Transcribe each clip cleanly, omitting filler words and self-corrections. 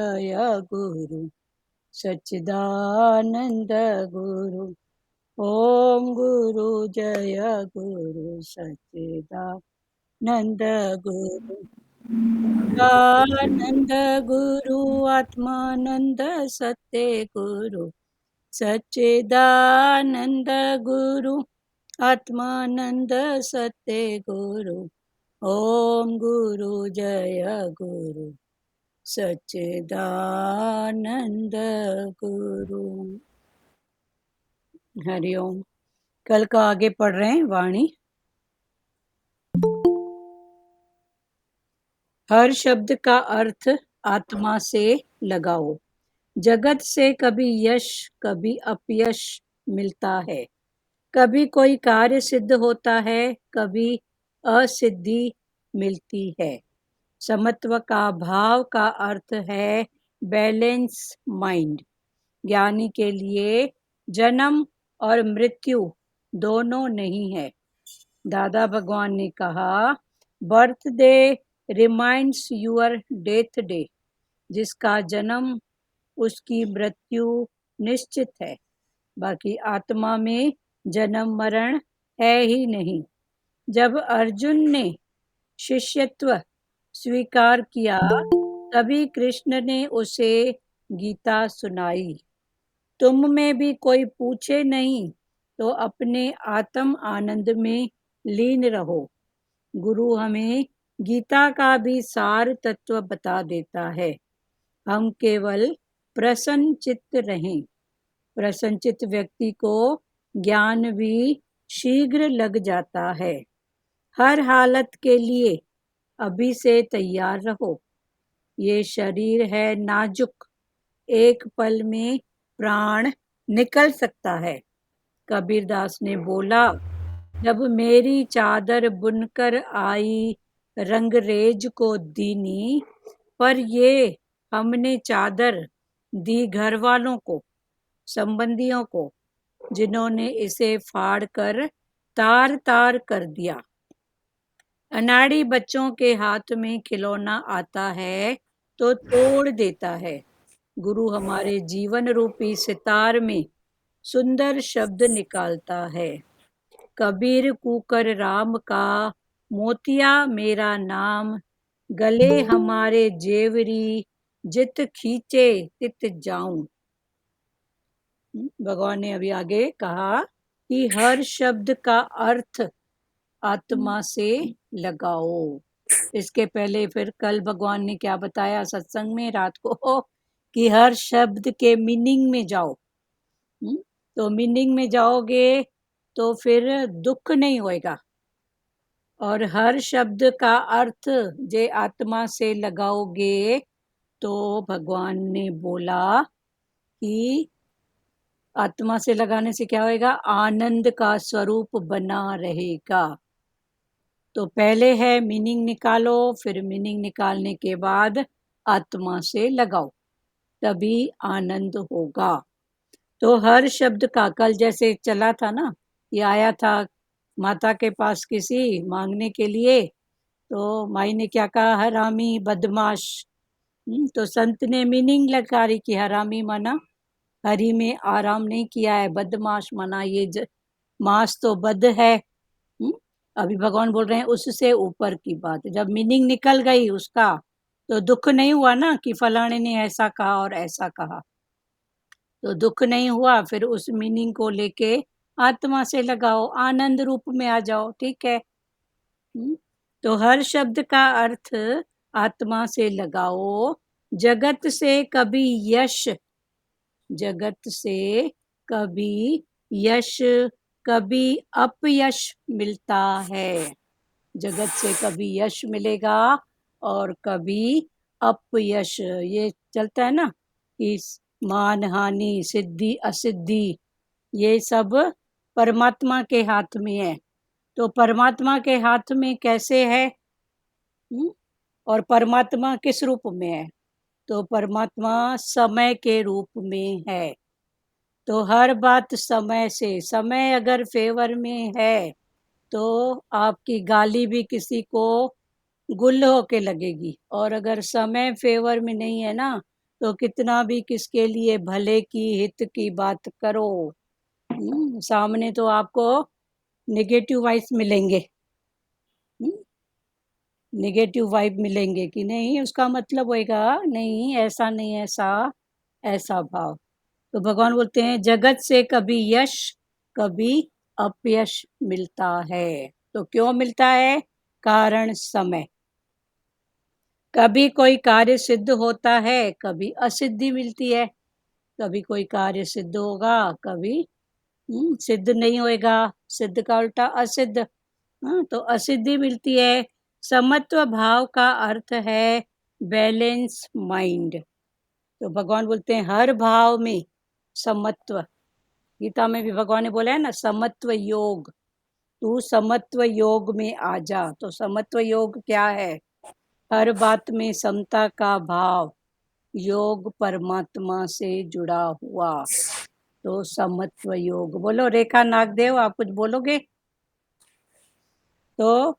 जय गुरु सच्चिदानंद गुरु। ओम गुरु जय गुरु सच्चिदानंद गुरु। आनंद गुरु आत्मानंद सत्य गुरु सच्चिदानंद गुरु आत्मानंद सत्य गुरु। ओम गुरु जय गुरु सच्चिदानंद गुरु। हरिओम। कल का आगे पढ़ रहे हैं वाणी। हर शब्द का अर्थ आत्मा से लगाओ। जगत से कभी यश कभी अपयश मिलता है, कभी कोई कार्य सिद्ध होता है, कभी असिद्धि मिलती है। समत्व का भाव का अर्थ है बैलेंस माइंड। ज्ञानी के लिए जन्म और मृत्यु दोनों नहीं है। दादा भगवान ने कहा, birthday reminds your death day. जिसका जन्म उसकी मृत्यु निश्चित है, बाकी आत्मा में जन्म मरण है ही नहीं। जब अर्जुन ने शिष्यत्व स्वीकार किया तभी कृष्ण ने उसे गीता सुनाई। तुम में भी कोई पूछे नहीं तो अपने आत्म आनंद में लीन रहो। गुरु हमें गीता का भी सार तत्व बता देता है। हम केवल प्रसन्नचित्त रहें। प्रसन्नचित्त व्यक्ति को ज्ञान भी शीघ्र लग जाता है। हर हालत के लिए अभी से तैयार रहो। ये शरीर है नाजुक, एक पल में प्राण निकल सकता है। कबीरदास ने बोला, जब मेरी चादर बुनकर आई रंगरेज को दीनी, पर ये हमने चादर दी घर वालों को, संबंधियों को, जिन्होंने इसे फाड़ कर तार तार कर दिया। अनाड़ी बच्चों के हाथ में खिलौना आता है तो तोड़ देता है। गुरु हमारे जीवन रूपी सितार में सुंदर शब्द निकालता है। कबीर कुकर राम का, मोतिया मेरा नाम, गले हमारे जेवरी, जित खींचे तित जाऊं। भगवान ने अभी आगे कहा कि हर शब्द का अर्थ आत्मा से लगाओ। इसके पहले फिर कल भगवान ने क्या बताया सत्संग में रात को, कि हर शब्द के मीनिंग में जाओ। तो मीनिंग में जाओगे तो फिर दुख नहीं होएगा। और हर शब्द का अर्थ जे आत्मा से लगाओगे तो भगवान ने बोला कि आत्मा से लगाने से क्या होएगा, आनंद का स्वरूप बना रहेगा। तो पहले है मीनिंग निकालो, फिर मीनिंग निकालने के बाद आत्मा से लगाओ, तभी आनंद होगा। तो हर शब्द का कल जैसे चला था ना, ये आया था माता के पास किसी मांगने के लिए, तो माई ने क्या कहा, हरामी बदमाश। तो संत ने मीनिंग लगा रही कि हरामी माना हरि में आराम नहीं किया है, बदमाश माना ये मास तो बद है। अभी भगवान बोल रहे हैं उससे ऊपर की बात। जब मीनिंग निकल गई उसका तो दुख नहीं हुआ ना कि फलाने ने ऐसा कहा और ऐसा कहा, तो दुख नहीं हुआ। फिर उस मीनिंग को लेके आत्मा से लगाओ, आनंद रूप में आ जाओ। ठीक है। तो हर शब्द का अर्थ आत्मा से लगाओ। जगत से कभी यश, जगत से कभी यश कभी अपयश मिलता है। जगत से कभी यश मिलेगा और कभी अपयश। ये चलता है ना कि मान हानि, सिद्धि असिद्धि, ये सब परमात्मा के हाथ में है। तो परमात्मा के हाथ में कैसे है? और परमात्मा किस रूप में है? तो परमात्मा समय के रूप में है। तो हर बात समय से, समय अगर फेवर में है तो आपकी गाली भी किसी को गुल होके लगेगी, और अगर समय फेवर में नहीं है ना तो कितना भी किसके लिए भले की हित की बात करो, सामने तो आपको नेगेटिव वाइब्स मिलेंगे, नेगेटिव वाइब मिलेंगे कि नहीं, उसका मतलब होएगा नहीं, ऐसा नहीं, ऐसा ऐसा भाव। तो भगवान बोलते हैं जगत से कभी यश कभी अपयश मिलता है। तो क्यों मिलता है? कारण समय। कभी कोई कार्य सिद्ध होता है, कभी असिद्धि मिलती है। कभी कोई कार्य सिद्ध होगा, कभी सिद्ध नहीं होएगा। सिद्ध का उल्टा असिद्ध। तो असिद्धि मिलती है। समत्व भाव का अर्थ है बैलेंस माइंड। तो भगवान बोलते हैं हर भाव में समत्व। गीता में भी भगवान ने बोला है ना, समत्व योग। तू समत्व योग में आ जा। तो समत्व योग क्या है? हर बात में समता का भाव, योग परमात्मा से जुड़ा हुआ। तो समत्व योग। बोलो रेखा नागदेव, आप कुछ बोलोगे? तो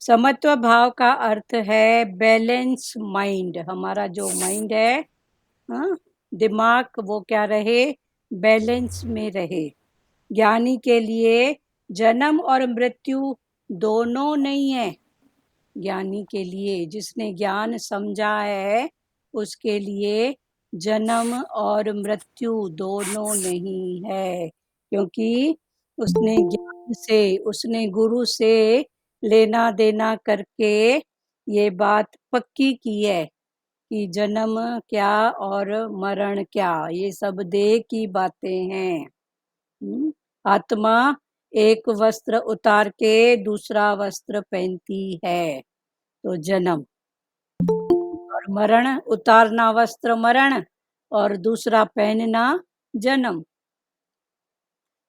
समत्व भाव का अर्थ है बैलेंस माइंड। हमारा जो माइंड है, हाँ, दिमाग, वो क्या रहे? बैलेंस में रहे। ज्ञानी के लिए जन्म और मृत्यु दोनों नहीं है। ज्ञानी के लिए, जिसने ज्ञान समझा है, उसके लिए जन्म और मृत्यु दोनों नहीं है, क्योंकि उसने ज्ञान से, उसने गुरु से लेना देना करके ये बात पक्की की है कि जन्म क्या और मरण क्या, ये सब देह की बातें हैं। आत्मा एक वस्त्र उतार के दूसरा वस्त्र पहनती है, तो जन्म। और मरण, उतारना वस्त्र मरण और दूसरा पहनना जन्म।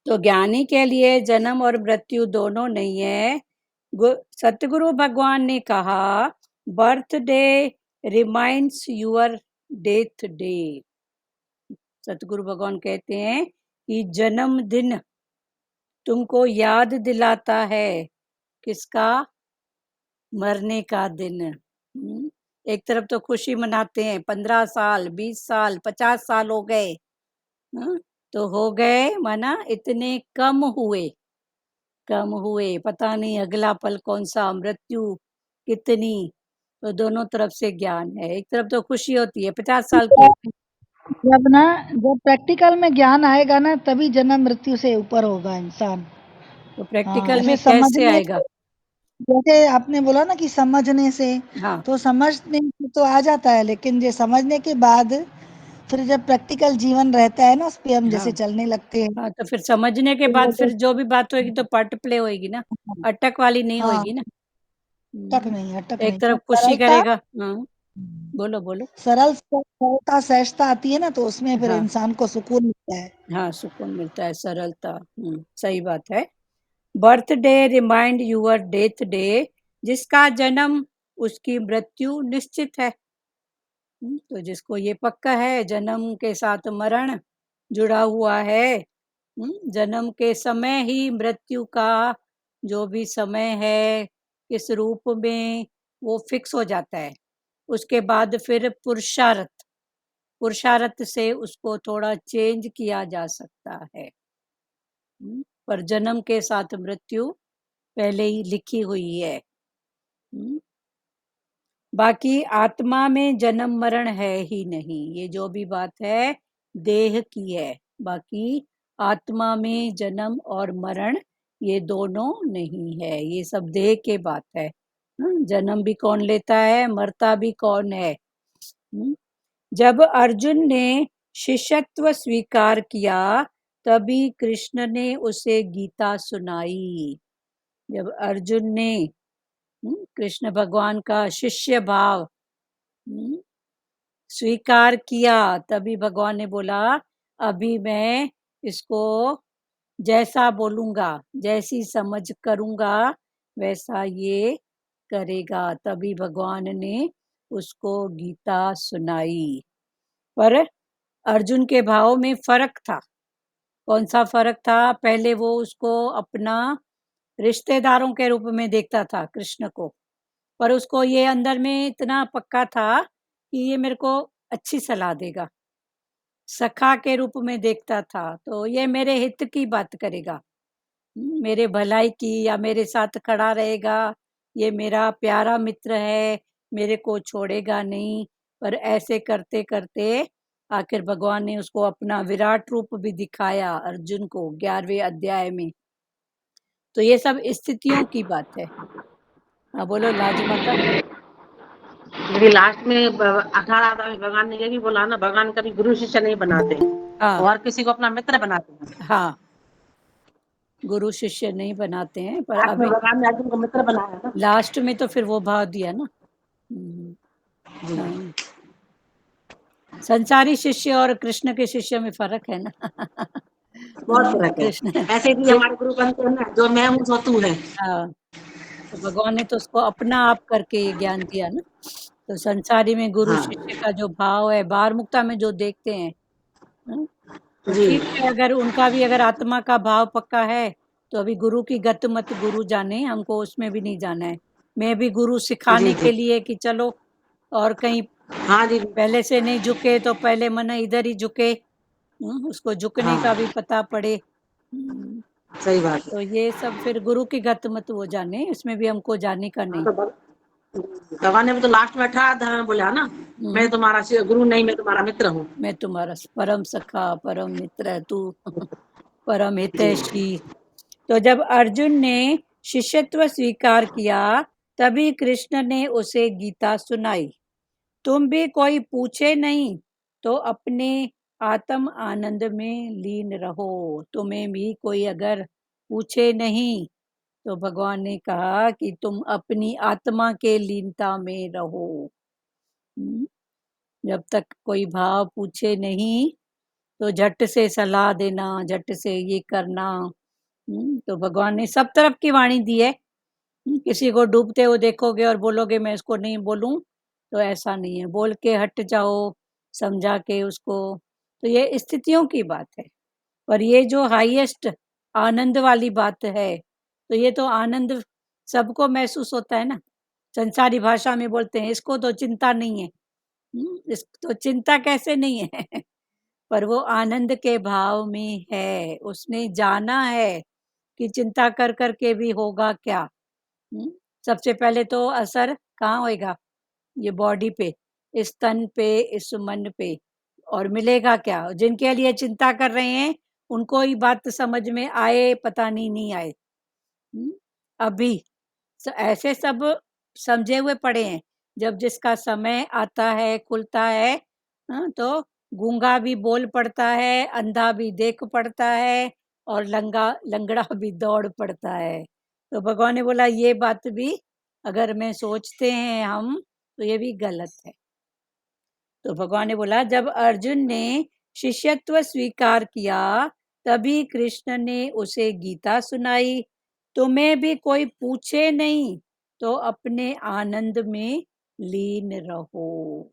तो ज्ञानी के लिए जन्म और मृत्यु दोनों नहीं है। सतगुरु भगवान ने कहा birthday reminds your death day. सतगुरु भगवान कहते हैं कि जन्मदिन तुमको याद दिलाता है किसका? मरने का दिन। एक तरफ तो खुशी मनाते हैं, 15 साल, 20 साल, 50 साल हो गए, तो हो गए, माना इतने कम हुए, कम हुए, पता नहीं अगला पल कौन सा, मृत्यु कितनी। तो दोनों तरफ से ज्ञान है। एक तरफ तो खुशी होती है 50 साल की। जब प्रैक्टिकल में ज्ञान आएगा ना, तभी जन्म मृत्यु से ऊपर होगा इंसान। तो हाँ, प्रैक्टिकल ऐसे में कैसे समझने आएगा? से, जैसे आपने बोला ना कि समझने से, हाँ तो समझने से तो आ जाता है, लेकिन ये समझने के बाद फिर जब प्रैक्टिकल जीवन रहता है ना, उस पे हम हाँ जैसे चलने लगते हैं, हाँ, तो फिर समझने के तो बाद वो फिर जो भी बात होगी तो पार्ट प्ले होएगी ना, अटक वाली नहीं हाँ, होएगी ना। अटक एक नहीं, तरफ जब खुशी सरलता, करेगा। हाँ, बोलो बोलो। सरलता सहजता आती है ना, तो उसमें फिर हाँ इंसान को सुकून मिलता है। हाँ, सुकून मिलता है, सरलता। सही बात है। Birthday remind your death day. जिसका जन्म उसकी मृत्यु निश्चित है। तो जिसको ये पक्का है जन्म के साथ मरण जुड़ा हुआ है, जन्म के समय ही मृत्यु का जो भी समय है, किस रूप में, वो फिक्स हो जाता है। उसके बाद फिर पुरुषार्थ, पुरुषार्थ से उसको थोड़ा चेंज किया जा सकता है। पर जन्म के साथ मृत्यु पहले ही लिखी हुई है। बाकी आत्मा में जन्म मरण है ही नहीं। ये जो भी बात है देह की है, बाकी आत्मा में जन्म और मरण ये दोनों नहीं है। ये सब देह के बात है। जन्म भी कौन लेता है, मरता भी कौन है। जब अर्जुन ने शिष्यत्व स्वीकार किया, तभी कृष्ण ने उसे गीता सुनाई। जब अर्जुन ने कृष्ण भगवान का शिष्य भाव स्वीकार किया, तभी भगवान ने बोला अभी मैं इसको जैसा बोलूंगा, जैसी समझ करूंगा, वैसा ये करेगा। तभी भगवान ने उसको गीता सुनाई। पर अर्जुन के भाव में फर्क था। कौन सा फर्क था? पहले वो उसको अपना रिश्तेदारों के रूप में देखता था, कृष्ण को। पर उसको ये अंदर में इतना पक्का था कि ये मेरे को अच्छी सलाह देगा। सखा के रूप में देखता था, तो ये मेरे हित की बात करेगा, मेरे भलाई की, या मेरे साथ खड़ा रहेगा, ये मेरा प्यारा मित्र है, मेरे को छोड़ेगा नहीं। पर ऐसे करते करते आखिर भगवान ने उसको अपना विराट रूप भी दिखाया अर्जुन को 11वें अध्याय में। तो ये सब स्थितियों की बात है। हाँ बोलो लाजमाता। लेकिन लास्ट में 18 में भगवान ने ये भी बोला ना, भगवान कभी गुरु शिष्य नहीं बनाते, हाँ और किसी को अपना मित्र बनाते हैं। हाँ, गुरु शिष्य नहीं बनाते हैं, पर लास्ट में अभी भगवान ने अर्जुन को मित्र बनाया ना। लास्ट में तो फिर वो भाव दिया ना। हाँ, संसारी शिष्य और कृष्ण के शिष्य में फर्क है ना। बहुत फर्क कृष्ण है। ऐसे भी हमारे गुरु बनते हैं ना, जो मैं हूँ सो तू है। हाँ, तो भगवान ने तो उसको अपना आप करके ये ज्ञान दिया ना। तो संसारी में गुरु हाँ शिष्य का जो भाव है, बाहर मुक्ता में जो देखते हैं, हाँ, तो जी ठीक है, अगर उनका भी अगर आत्मा का भाव पक्का है, तो अभी गुरु की गत मत गुरु जाने, हमको उसमें भी नहीं जाना है। मैं भी गुरु जी सिखाने जी। के लिए कि चलो और कहीं हाँ जी पहले से नहीं झुके तो पहले मन इधर ही झुके, उसको झुकने का भी हाँ पता पड़े। हम्म, सही बात तो है। ये सब फिर गुरु की गत मत वो जाने, इसमें भी हमको जाने का हाँ नहीं। तो भगवान ने भी तो लास्ट में 18 में बोला ना, मैं हम्म, तुम्हारा गुरु नहीं, मैं तुम्हारा मित्र हूँ। मैं तुम्हारा परम सखा परम मित्र है तू। परम जी हितैषी। तो जब अर्जुन ने शिष्यत्व स्वीकार किया, तभी कृष्ण ने उसे गीता सुनाई। तुम भी कोई पूछे नहीं तो अपने आत्म आनंद में लीन रहो। तुम्हें भी कोई अगर पूछे नहीं, तो भगवान ने कहा कि तुम अपनी आत्मा के लीनता में रहो। हम्म, जब तक कोई भाव पूछे नहीं, तो झट से सलाह देना, झट से ये करना। तो भगवान ने सब तरफ की वाणी दी है। किसी को डूबते हुए देखोगे और बोलोगे मैं इसको नहीं बोलूं, तो ऐसा नहीं है, बोल के हट जाओ, समझा के उसको। तो ये स्थितियों की बात है। पर ये जो हाईएस्ट आनंद वाली बात है, तो ये तो आनंद सबको महसूस होता है ना। संसारी भाषा में बोलते हैं इसको तो चिंता नहीं है। इस तो चिंता कैसे नहीं है। पर वो आनंद के भाव में है, उसने जाना है कि चिंता कर कर के भी होगा क्या। हम्म, सबसे पहले तो असर कहाँ होएगा, ये बॉडी पे, इस तन पे, इस मन पे। और मिलेगा क्या, जिनके लिए चिंता कर रहे हैं उनको ही बात समझ में आए, पता नहीं नहीं आए। हम्म, अभी ऐसे सब समझे हुए पड़े हैं। जब जिसका समय आता है खुलता है, हाँ, तो गूंगा भी बोल पड़ता है, अंधा भी देख पड़ता है, और लंगड़ा भी दौड़ पड़ता है। तो भगवान ने बोला ये बात भी अगर मैं सोचते हैं हम, तो ये भी गलत है। तो भगवान ने बोला जब अर्जुन ने शिष्यत्व स्वीकार किया, तभी कृष्ण ने उसे गीता सुनाई। तुम्हें भी कोई पूछे नहीं तो अपने आनंद में लीन रहो।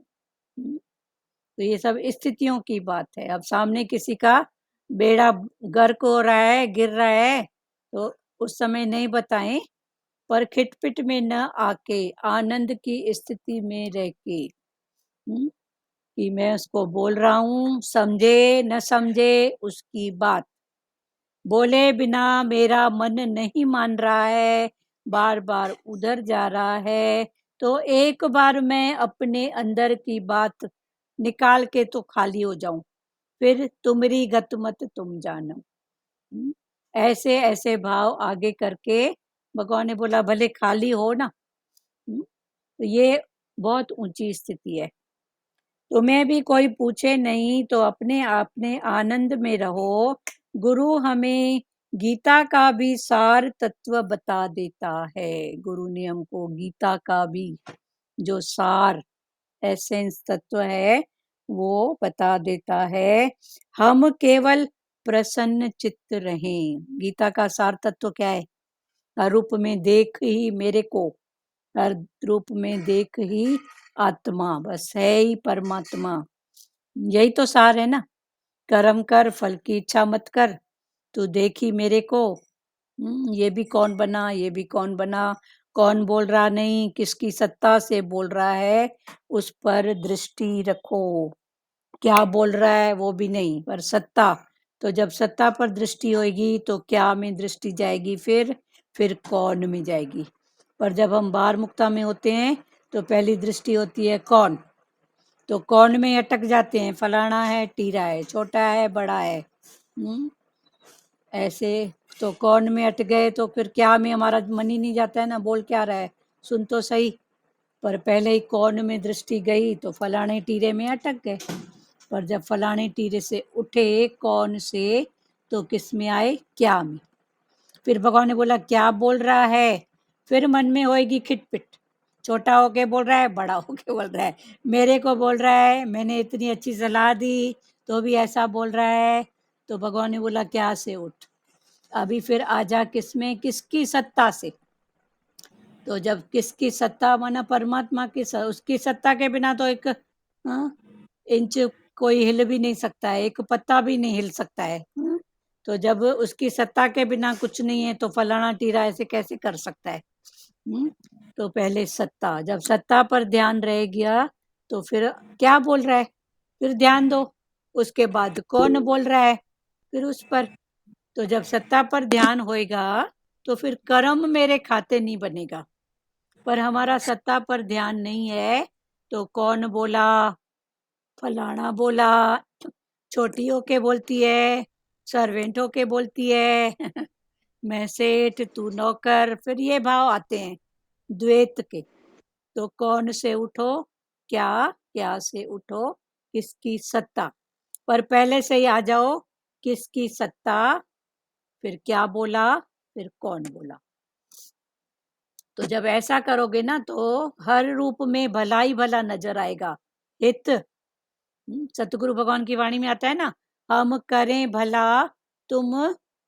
तो ये सब स्थितियों की बात है। अब सामने किसी का बेड़ा गर्क हो रहा है, गिर रहा है, तो उस समय नहीं बताएं, पर खिटपिट में न आके आनंद की स्थिति में रह के, कि मैं उसको बोल रहा हूँ, समझे न समझे उसकी बात, बोले बिना मेरा मन नहीं मान रहा है, बार बार उधर जा रहा है, तो एक बार मैं अपने अंदर की बात निकाल के तो खाली हो जाऊं, फिर तुम्हारी गत मत तुम जानो। हम्म, ऐसे ऐसे भाव आगे करके भगवान ने बोला भले खाली हो ना। तो ये बहुत ऊंची स्थिति है। तुम्हें भी कोई पूछे नहीं तो अपने आपने आनंद में रहो। गुरु हमें गीता का भी सार तत्व बता देता है। गुरु ने हमको गीता का भी जो सार एसेंस तत्व है वो बता देता है। हम केवल प्रसन्न चित्त रहें। गीता का सार तत्व क्या है, हर रूप में देख ही मेरे को, हर रूप में देख ही आत्मा, बस है ही परमात्मा। यही तो सार है ना। कर्म कर फल की इच्छा मत कर, तू देखी मेरे को। ये भी कौन बना, ये भी कौन बना, कौन बोल रहा नहीं, किसकी सत्ता से बोल रहा है, उस पर दृष्टि रखो। क्या बोल रहा है वो भी नहीं, पर सत्ता। तो जब सत्ता पर दृष्टि होगी तो क्या में दृष्टि जाएगी, फिर कौन में जाएगी। पर जब हम बाहर मुक्ता में होते हैं तो पहली दृष्टि होती है कौन, तो कौन में अटक जाते हैं, फलाना है, टीरा है, छोटा है, बड़ा है। ऐसे तो कौन में अट गए तो फिर क्या में हमारा मन ही नहीं जाता है ना, बोल क्या रहा है, सुन तो सही। पर पहले ही कौन में दृष्टि गई तो फलाने टीरे में अटक गए। पर जब फलाने टीरे से उठे कौन से, तो किस में आए, क्या में। फिर भगवान ने बोला क्या बोल रहा है, फिर मन में होएगी खिटपिट, छोटा होके बोल रहा है, बड़ा होके बोल रहा है, मेरे को बोल रहा है, मैंने इतनी अच्छी सलाह दी तो भी ऐसा बोल रहा है। तो भगवान ने बोला क्या से उठ, अभी फिर आजा किसमें, किसकी सत्ता से। तो जब किसकी सत्ता माना परमात्मा की उसकी सत्ता के बिना तो एक इंच कोई हिल भी नहीं सकता है, एक पत्ता भी नहीं हिल सकता है। तो जब उसकी सत्ता के बिना कुछ नहीं है तो फलाना टीरा ऐसे कैसे कर सकता है। तो पहले सत्ता, जब सत्ता पर ध्यान रह गया तो फिर क्या बोल रहा है, फिर ध्यान दो। उसके बाद कौन बोल रहा है, फिर उस पर। तो जब सत्ता पर ध्यान होएगा तो फिर कर्म मेरे खाते नहीं बनेगा। पर हमारा सत्ता पर ध्यान नहीं है तो कौन बोला, फलाना बोला, छोटी होके बोलती है, सर्वेंट होके बोलती है मैं सेठ तू नौकर, फिर ये भाव आते हैं द्वैत के। तो कौन से उठो, क्या से उठो, किसकी सत्ता। पर पहले से ही आ जाओ किसकी सत्ता, फिर क्या बोला, फिर कौन बोला। तो जब ऐसा करोगे ना तो हर रूप में भला ही भला नजर आएगा, हित। सतगुरु भगवान की वाणी में आता है ना, हम करें भला तुम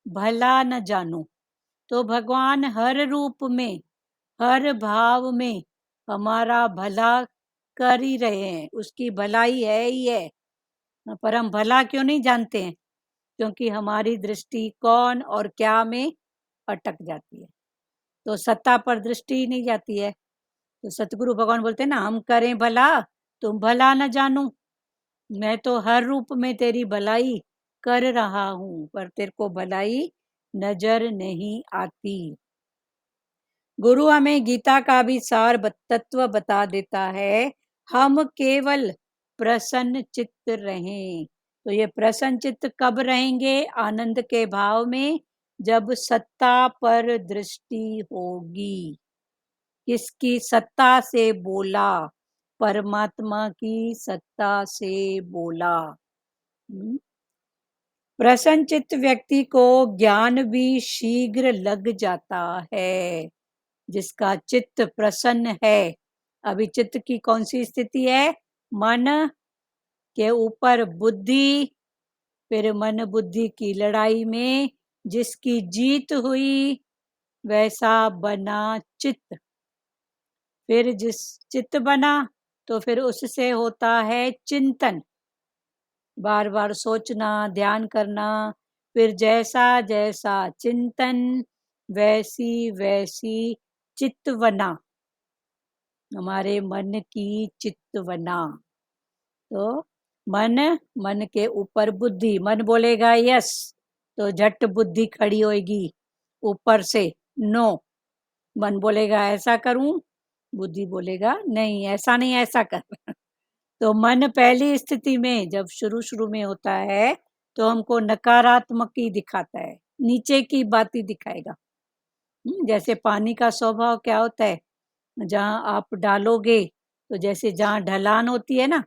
भला न जानो। तो भगवान हर रूप में, हर भाव में हमारा भला कर ही रहे हैं, उसकी भलाई है ही है। पर हम भला क्यों नहीं जानते हैं, क्योंकि हमारी दृष्टि कौन और क्या में अटक जाती है। तो सत्ता पर दृष्टि ही नहीं जाती है। तो सतगुरु भगवान बोलते हैं ना, हम करें भला तुम भला न जानो, मैं तो हर रूप में तेरी भलाई कर रहा हूं, पर तेरे को भलाई नजर नहीं आती। गुरु हमें गीता का भी सार तत्व बता देता है, हम केवल प्रसन्न चित्त रहें। तो ये प्रसन्न चित्त कब रहेंगे, आनंद के भाव में, जब सत्ता पर दृष्टि होगी। किसकी सत्ता से बोला, परमात्मा की सत्ता से बोला। प्रसन्न चित्त व्यक्ति को ज्ञान भी शीघ्र लग जाता है। जिसका चित्त प्रसन्न है, अभी चित्त की कौन सी स्थिति है, मन के ऊपर बुद्धि, फिर मन बुद्धि की लड़ाई में जिसकी जीत हुई वैसा बना चित्त। फिर जिस चित्त बना तो फिर उससे होता है चिंतन, बार बार सोचना, ध्यान करना। फिर जैसा जैसा चिंतन वैसी वैसी चित्तवना, हमारे मन की चित्तवना। तो मन के ऊपर बुद्धि, मन बोलेगा यस तो झट बुद्धि खड़ी होएगी ऊपर से, नो। मन बोलेगा ऐसा करूं, बुद्धि बोलेगा नहीं ऐसा नहीं, ऐसा कर तो मन पहली स्थिति में जब शुरू शुरू में होता है तो हमको नकारात्मक ही दिखाता है, नीचे की बात ही दिखाएगा। जैसे पानी का स्वभाव क्या होता है, जहाँ आप डालोगे तो जैसे जहाँ ढलान होती है ना,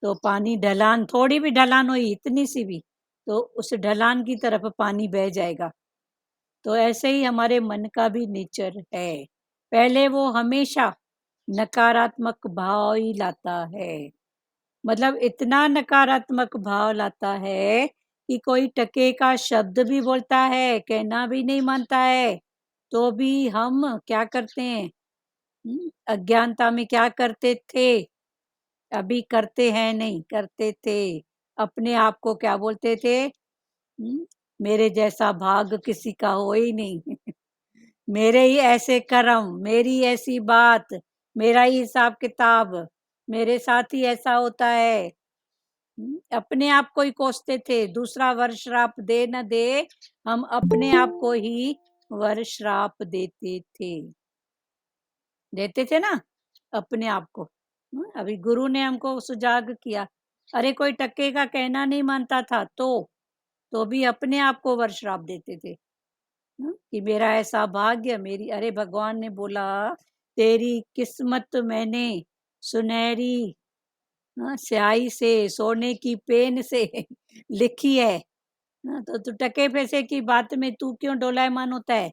तो पानी ढलान, थोड़ी भी ढलान हुई इतनी सी भी, तो उस ढलान की तरफ पानी बह जाएगा। तो ऐसे ही हमारे मन का भी नेचर है, पहले वो हमेशा नकारात्मक भाव ही लाता है। मतलब इतना नकारात्मक भाव लाता है कि कोई टके का शब्द भी बोलता है, कहना भी नहीं मानता है, तो भी हम क्या करते हैं, अज्ञानता में क्या करते थे, अभी करते हैं नहीं, करते थे। अपने आप को क्या बोलते थे, मेरे जैसा भाग किसी का हो ही नहीं मेरे ही ऐसे कर्म, मेरी ऐसी बात, मेरा ही हिसाब किताब, मेरे साथ ही ऐसा होता है। अपने आप को ही कोसते थे, दूसरा वर श्राप दे न दे, हम अपने आप को ही वर श्राप देते थे ना अपने आप को। अभी गुरु ने हमको सुजाग किया, अरे कोई टक्के का कहना नहीं मानता था तो भी अपने आप को वर श्राप देते थे। कि मेरा ऐसा भाग्य, मेरी, अरे भगवान ने बोला तेरी किस्मत मैंने सुनहरी स्याही से, सोने की पेन से लिखी है। तो तू टके पैसे की बात में तू क्यों डोलायमान होता है?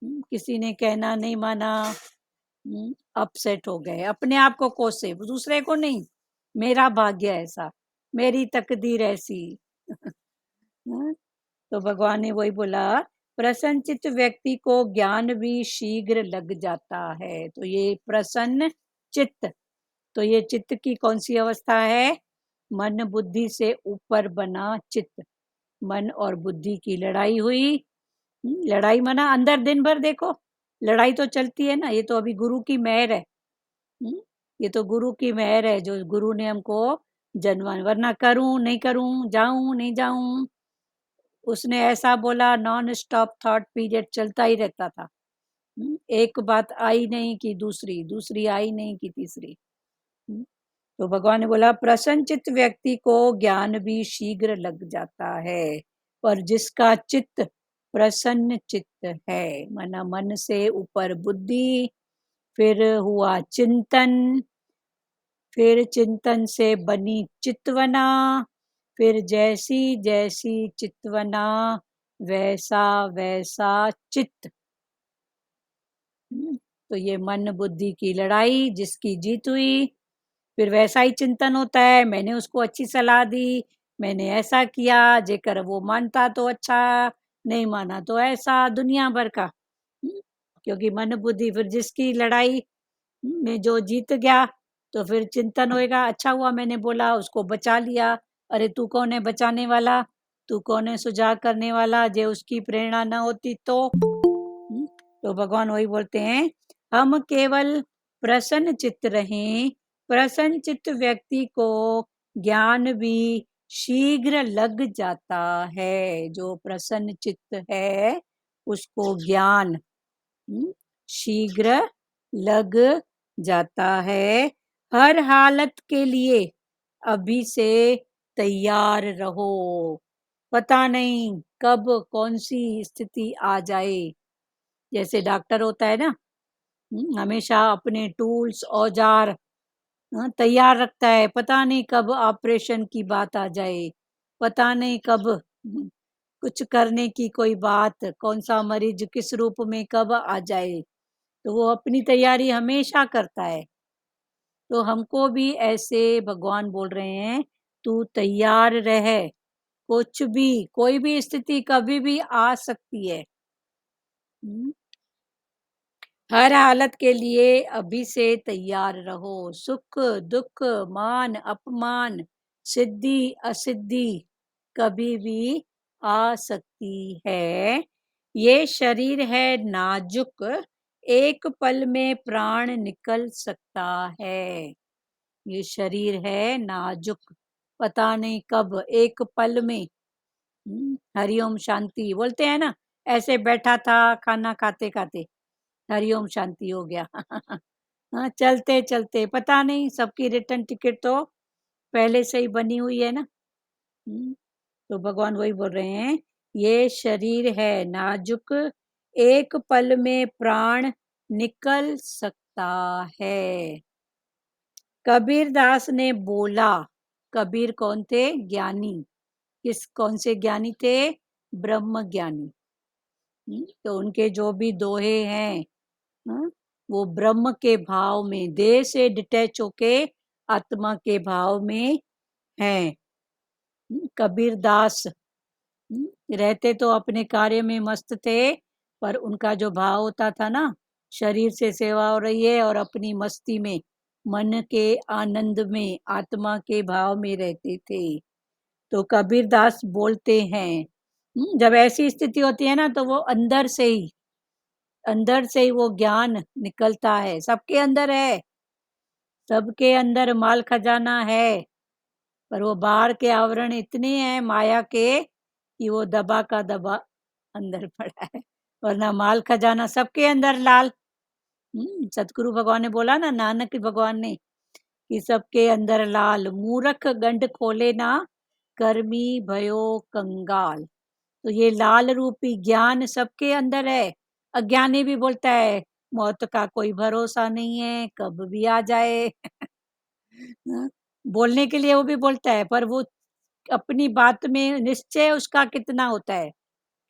किसी ने कहना नहीं माना, अपसेट हो गए, अपने आप को कोसे, दूसरे को नहीं। मेरा भाग्य ऐसा, मेरी तकदीर ऐसी। तो भगवान ने वही बोला, प्रसन्नचित्त व्यक्ति को ज्ञान भी शीघ्र लग जाता है। तो ये प्रसन्न चित्त, तो ये चित्त की कौन सी अवस्था है? मन बुद्धि से ऊपर बना चित्त। मन और बुद्धि की लड़ाई हुई। लड़ाई माना अंदर दिन भर देखो लड़ाई तो चलती है ना। ये तो अभी गुरु की मेहर है। ये तो गुरु की मेहर है, जो गुरु ने हमको जन्मा, वरना करूं नहीं करूं, जाऊं नहीं जाऊं, उसने ऐसा बोला, नॉन स्टॉप थॉट पीरियड चलता ही रहता था। एक बात आई नहीं कि दूसरी, दूसरी आई नहीं कि तीसरी। तो भगवान ने बोला, प्रसन्नचित्त व्यक्ति को ज्ञान भी शीघ्र लग जाता है, पर जिसका चित्त प्रसन्न चित्त है, माना मन से ऊपर बुद्धि, फिर हुआ चिंतन, फिर चिंतन से बनी चितवना, फिर जैसी जैसी चितवना वैसा वैसा चित्त। तो ये मन बुद्धि की लड़ाई, जिसकी जीत हुई, फिर वैसा ही चिंतन होता है। मैंने उसको अच्छी सलाह दी, मैंने ऐसा किया, जेकर वो मानता तो अच्छा, नहीं माना तो ऐसा, दुनिया भर का। क्योंकि मन बुद्धि, फिर जिसकी लड़ाई में जो जीत गया, तो फिर चिंतन होएगा, अच्छा हुआ मैंने बोला, उसको बचा लिया। अरे तू कौन है बचाने वाला, तू कौन है सुजाग करने वाला, जे उसकी प्रेरणा न होती तो भगवान वही बोलते हैं, हम केवल प्रसन्न चित्त रहें। प्रसन्न चित्त व्यक्ति को ज्ञान भी शीघ्र लग जाता है। जो प्रसन्न चित्त है उसको ज्ञान शीघ्र लग जाता है। हर हालत के लिए अभी से तैयार रहो, पता नहीं कब कौन सी स्थिति आ जाए। जैसे डॉक्टर होता है ना, हमेशा अपने टूल्स औजार तैयार रखता है, पता नहीं कब ऑपरेशन की बात आ जाए, पता नहीं कब कुछ करने की कोई बात, कौन सा मरीज किस रूप में कब आ जाए, तो वो अपनी तैयारी हमेशा करता है। तो हमको भी ऐसे भगवान बोल रहे हैं, तू तैयार रह, कुछ भी, कोई भी स्थिति कभी भी आ सकती है। हर हालत के लिए अभी से तैयार रहो। सुख दुख, मान अपमान, सिद्धि असिद्धि कभी भी आ सकती है। ये शरीर है नाजुक, एक पल में प्राण निकल सकता है। ये शरीर है नाजुक, पता नहीं कब, एक पल में। हरिओम शांति बोलते हैं ना, ऐसे बैठा था खाना खाते खाते, हरिओम शांति हो गया। हाँ, चलते चलते पता नहीं, सबकी रिटर्न टिकट तो पहले से ही बनी हुई है ना। तो भगवान वही बोल रहे हैं, ये शरीर है नाजुक, एक पल में प्राण निकल सकता है। कबीर दास ने बोला, कबीर कौन थे? ज्ञानी। किस, कौन से ज्ञानी थे? ब्रह्म ज्ञानी। तो उनके जो भी दोहे हैं, वो ब्रह्म के भाव में, देह से डिटैच होके आत्मा के भाव में हैं। कबीर दास रहते तो अपने कार्य में मस्त थे, पर उनका जो भाव होता था ना, शरीर से सेवा हो रही है और अपनी मस्ती में, मन के आनंद में, आत्मा के भाव में रहते थे। तो कबीर दास बोलते हैं, जब ऐसी स्थिति होती है ना, तो वो अंदर से ही अंदर से ही वो ज्ञान निकलता है। सबके अंदर है, सबके अंदर माल खजाना है, पर वो बाहर के आवरण इतने हैं माया के कि वो दबा का दबा अंदर पड़ा है, वरना माल खजाना सबके अंदर लाल। सतगुरु भगवान ने बोला ना, नानक भगवान ने, कि सबके अंदर लाल, मूर्ख गंड खोले ना, कर्मी भयो कंगाल। तो ये लाल रूपी ज्ञान सबके अंदर है। अज्ञानी भी बोलता है मौत का कोई भरोसा नहीं है, कब भी आ जाए। हाँ, बोलने के लिए वो भी बोलता है, पर वो अपनी बात में निश्चय उसका कितना होता है,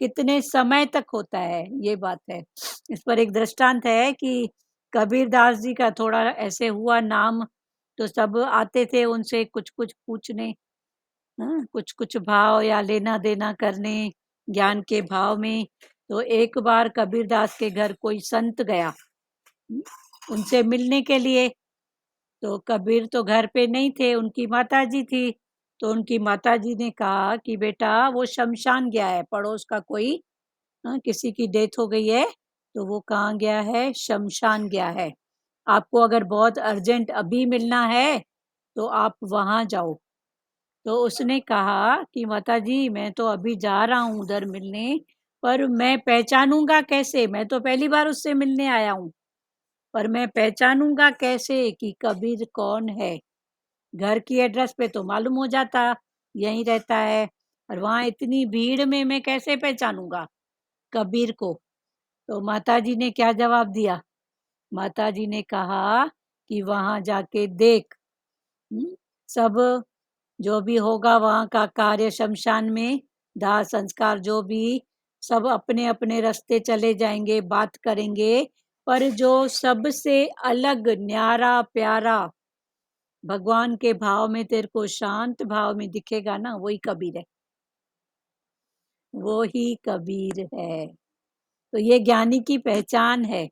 कितने समय तक होता है, ये बात है। इस पर एक दृष्टांत है कि कबीर दास जी का थोड़ा ऐसे हुआ नाम, तो सब आते थे उनसे कुछ कुछ पूछने, कुछ कुछ भाव या लेना देना करने ज्ञान के भाव में। तो एक बार कबीर दास के घर कोई संत गया उनसे मिलने के लिए। तो कबीर तो घर पे नहीं थे, उनकी माताजी थी। तो उनकी माताजी ने कहा कि बेटा वो शमशान गया है, पड़ोस का कोई, किसी की डेथ हो गई है, तो वो कहाँ गया है, शमशान गया है। आपको अगर बहुत अर्जेंट अभी मिलना है तो आप वहां जाओ। तो उसने कहा कि माताजी मैं तो अभी जा रहा हूँ उधर मिलने, पर मैं पहचानूंगा कैसे, मैं तो पहली बार उससे मिलने आया हूँ, पर मैं पहचानूंगा कैसे कि कबीर कौन है। घर की एड्रेस पे तो मालूम हो जाता, यहीं रहता है, और वहां इतनी भीड़ में मैं कैसे पहचानूंगा कबीर को। तो माताजी ने क्या जवाब दिया, माताजी ने कहा कि वहां जाके देख, सब जो भी होगा वहां का कार्य, शमशान में दाह संस्कार जो भी, सब अपने अपने रास्ते चले जाएंगे, बात करेंगे, पर जो सबसे अलग न्यारा प्यारा भगवान के भाव में तेरे को शांत भाव में दिखेगा ना, वही कबीर है, वो ही कबीर है। तो ये ज्ञानी की पहचान है।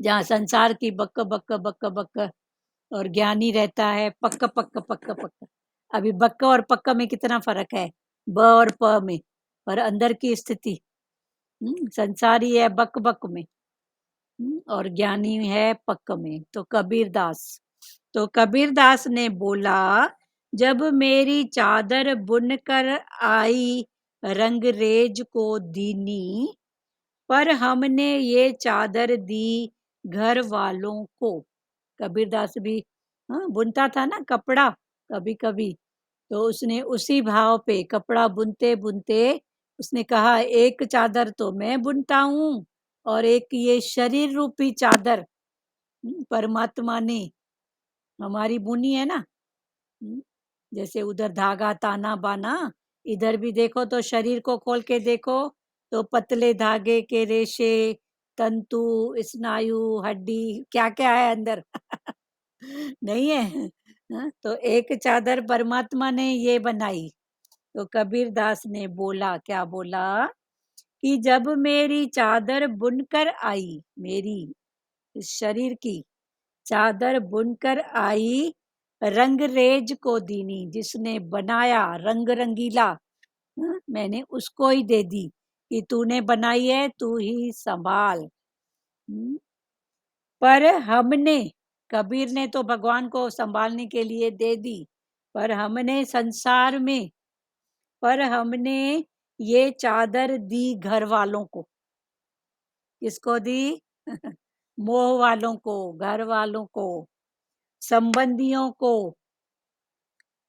जहाँ संसार की बक बक बक बक और ज्ञानी रहता है पक्का पक्का पक्का पक्का। अभी बक्का और पक्का में कितना फर्क है, ब और प में, पर अंदर की स्थिति संसारी है बक बक में, और ज्ञानी है पक्क में। तो कबीर दास ने बोला, जब मेरी चादर बुनकर आई रंगरेज को दीनी, पर हमने ये चादर दी घर वालों को। कबीरदास भी बुनता था ना कपड़ा कभी कभी, तो उसने उसी भाव पे कपड़ा बुनते बुनते उसने कहा एक चादर तो मैं बुनता हूँ, और एक ये शरीर रूपी चादर परमात्मा ने हमारी बुनी है ना। जैसे उधर धागा ताना बाना, इधर भी देखो तो शरीर को खोल के देखो तो पतले धागे के रेशे, तंतु, स्नायु, हड्डी, क्या क्या है अंदर। नहीं है। तो एक चादर परमात्मा ने ये बनाई। तो कबीर दास ने बोला, क्या बोला, कि जब मेरी चादर बुनकर आई, मेरी इस शरीर की चादर बुनकर आई रंगरेज को दीनी, जिसने बनाया रंग रंगीला, मैंने उसको ही दे दी कि तूने बनाई है, तू ही संभाल। पर हमने, कबीर ने तो भगवान को संभालने के लिए दे दी, पर हमने संसार में, पर हमने ये चादर दी घर वालों को। किसको दी? मोह वालों को, घर वालों को, संबंधियों को,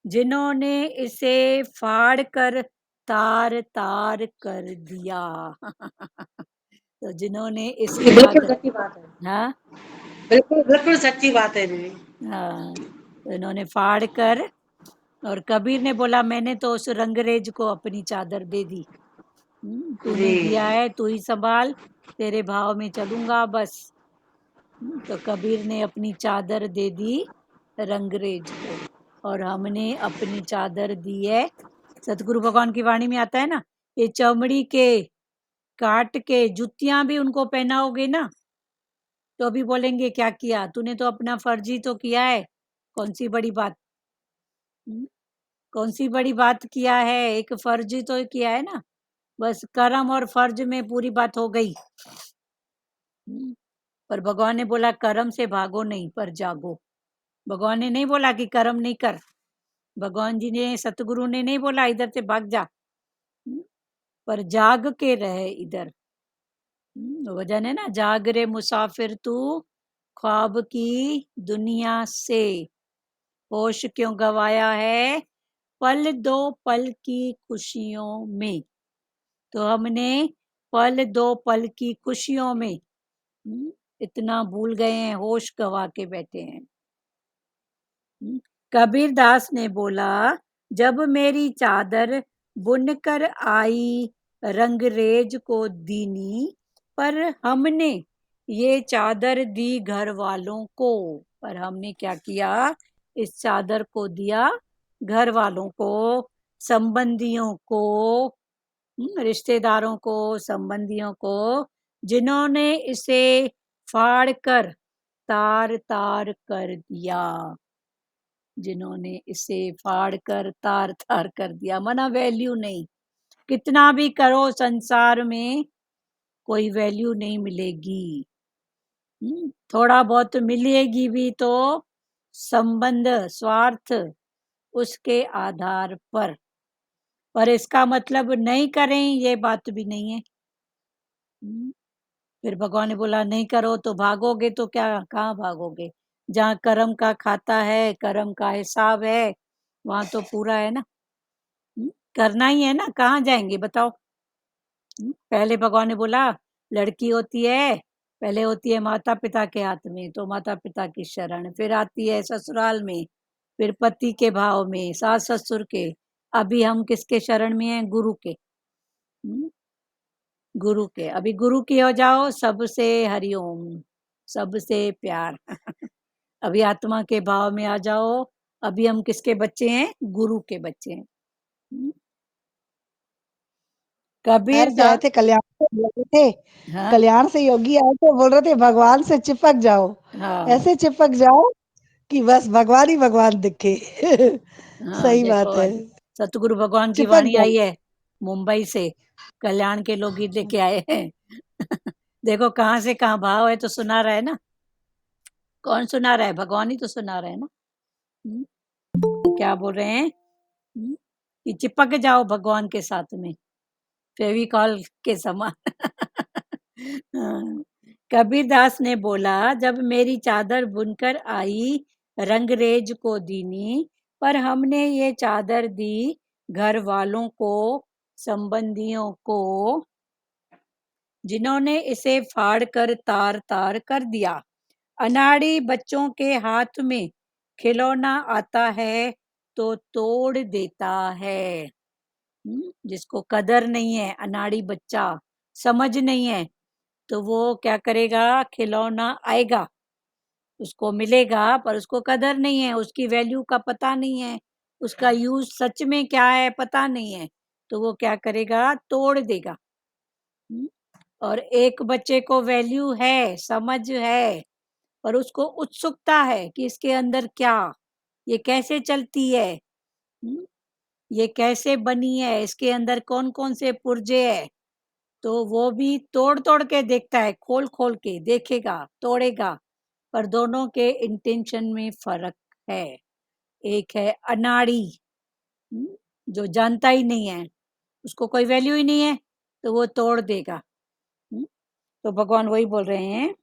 जिन्होंने इसे फाड़ कर तार तार कर दिया। तो जिन्होंने इसकी बिल्कुल चादर, सच्ची बात है, हाँ बिल्कुल बिल्कुल सच्ची बात है दीदी। हाँ, तो इन्होंने फाड़ कर, और कबीर ने बोला मैंने तो उस रंगरेज को अपनी चादर दे दी, तूने जी दिया है, तू ही संभाल, तेरे भाव में चलूंगा बस। तो कबीर ने अपनी चादर दे दी रंगरेज को, और हमने अपनी चादर दी है। सतगुरु भगवान की वाणी में आता है ना, ये चमड़ी के काट के जुतियां भी उनको पहनाओगे ना, तो भी बोलेंगे क्या किया तूने, तो अपना फर्ज ही तो किया है, कौन सी बड़ी बात, कौन सी बड़ी बात किया है, एक फर्ज ही तो किया है ना, बस कर्म और फर्ज में पूरी बात हो गई। पर भगवान ने बोला कर्म से भागो नहीं पर जागो। भगवान ने नहीं बोला कि कर्म नहीं कर, भगवान जी ने, सतगुरु ने नहीं बोला इधर से भाग जा, पर जाग के रहे इधर। वजन है ना, जाग रे मुसाफिर तू ख्वाब की दुनिया से, होश क्यों गवाया है पल दो पल की खुशियों में। तो हमने पल दो पल की खुशियों में इतना भूल गए हैं, होश गवा के बैठे हैं। कबीर दास ने बोला, जब मेरी चादर बुनकर आई रंगरेज को दीनी, पर हमने ये चादर दी घर वालों को। पर हमने क्या किया, इस चादर को दिया घर वालों को, संबंधियों को, रिश्तेदारों को, संबंधियों को, जिन्होंने इसे फाड़ कर तार तार कर दिया, जिन्होंने इसे फाड़ कर तार तार कर दिया, मना वैल्यू नहीं। कितना भी करो संसार में कोई वैल्यू नहीं मिलेगी। थोड़ा बहुत मिलेगी भी तो संबंध, स्वार्थ, उसके आधार पर इसका मतलब नहीं करें ये बात भी नहीं है। फिर भगवान ने बोला नहीं करो तो भागोगे, तो क्या, कहाँ भागोगे? जहाँ कर्म का खाता है, कर्म का हिसाब है, वहां तो पूरा है ना। करना ही है ना, कहाँ जाएंगे बताओ? पहले भगवान ने बोला लड़की होती है, पहले होती है माता पिता के हाथ में, तो माता पिता की शरण, फिर आती है ससुराल में, फिर पति के भाव में, सास ससुर के, अभी हम किसके शरण में हैं? गुरु के। गुरु के, अभी गुरु की हो जाओ, सबसे हरिओम, सबसे प्यार। अभी आत्मा के भाव में आ जाओ, अभी हम किसके बच्चे हैं? गुरु के बच्चे हैं। कबीर शहर से आए थे, कल्याण से बोल रहे थे, हाँ कल्याण से योगी आए थे, बोल रहे थे भगवान से चिपक जाओ, हाँ ऐसे चिपक जाओ कि बस भगवान ही भगवान दिखे। हाँ, सही देखो बात है, आज सतगुरु भगवान की चिपक वाणी जाओ। आई है मुंबई से, कल्याण के लोग गीत लेके आए हैं। देखो कहाँ से कहाँ भाव है, तो सुना रहा है ना। कौन सुना रहा है? भगवान ही तो सुना रहा है ना। क्या बोल रहे हैं? कि चिपक जाओ भगवान के साथ में, फेविकॉल के समान। हाँ। कबीरदास ने बोला, जब मेरी चादर बुनकर आई रंगरेज को दीनी, पर हमने ये चादर दी घर वालों को, संबंधियों को, जिन्होंने इसे फाड़ कर तार तार कर दिया। अनाड़ी बच्चों के हाथ में खिलौना आता है तो तोड़ देता है। जिसको कदर नहीं है, अनाड़ी बच्चा, समझ नहीं है, तो वो क्या करेगा? खिलौना आएगा, उसको मिलेगा, पर उसको कदर नहीं है, उसकी वैल्यू का पता नहीं है, उसका यूज सच में क्या है पता नहीं है, तो वो क्या करेगा? तोड़ देगा। और एक बच्चे को वैल्यू है, समझ है, पर उसको उत्सुकता है कि इसके अंदर क्या, ये कैसे चलती है, ये कैसे बनी है, इसके अंदर कौन कौन से पुर्जे है, तो वो भी तोड़ तोड़ के देखता है, खोल खोल के देखेगा, तोड़ेगा, पर दोनों के इंटेंशन में फर्क है। एक है अनाड़ी, जो जानता ही नहीं है, उसको कोई वैल्यू ही नहीं है, तो वो तोड़ देगा। तो भगवान वही बोल रहे हैं,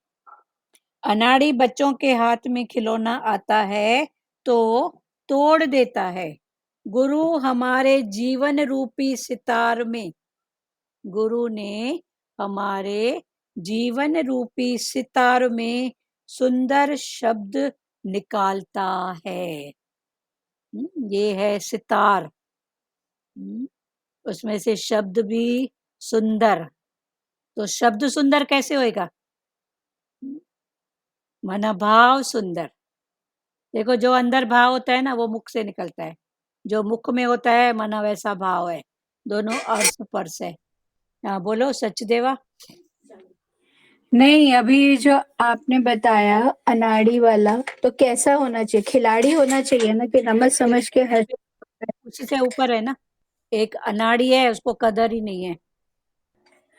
अनाड़ी बच्चों के हाथ में खिलौना आता है तो तोड़ देता है। गुरु हमारे जीवन रूपी सितार में, गुरु ने हमारे जीवन रूपी सितार में सुंदर शब्द निकालता है। ये है सितार, उसमें से शब्द भी सुंदर। तो शब्द सुंदर कैसे होएगा? मना भाव सुंदर। देखो जो अंदर भाव होता है ना, वो मुख से निकलता है, जो मुख में होता है मना वैसा भाव है, दोनों अर्थ परस है। हाँ बोलो सचदेवा। नहीं, अभी जो आपने बताया अनाड़ी वाला, तो कैसा होना चाहिए? खिलाड़ी होना चाहिए ना, कि समझ समझ के हर उसी से ऊपर है ना, एक अनाड़ी है, उसको कदर ही नहीं है।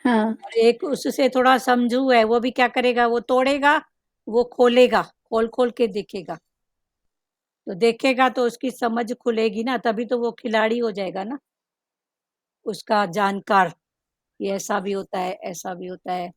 हाँ और एक उससे थोड़ा समझू है, वो भी क्या करेगा, वो तोड़ेगा, वो खोलेगा, खोल खोल के देखेगा। तो देखेगा तो उसकी समझ खुलेगी ना, तभी तो वो खिलाड़ी हो जाएगा ना, उसका जानकार, ये ऐसा भी होता है, ऐसा भी होता है।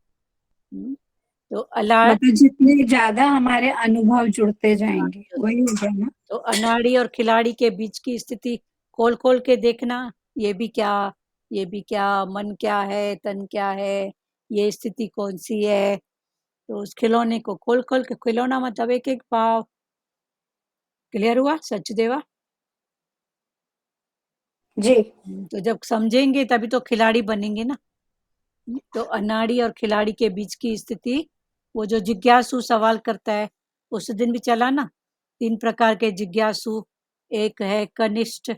तो मतलब जितने ज्यादा हमारे अनुभव जुड़ते जाएंगे तो वही हो गया ना। तो अनाड़ी और खिलाड़ी के बीच की स्थिति खोल खोल के देखना, ये भी क्या, ये भी क्या, मन क्या है, तन क्या है, ये स्थिति कौन सी है। तो उस खिलौने को खोल खोल के, खिलौना मतलब एक एक भाव। क्लियर हुआ सचदेवा? जी तो जब समझेंगे तभी तो खिलाड़ी बनेंगे ना। तो अनाड़ी और खिलाड़ी के बीच की स्थिति, वो जो जिज्ञासु सवाल करता है, उस दिन भी चला ना, 3 प्रकार के जिज्ञासु, एक है कनिष्ठ,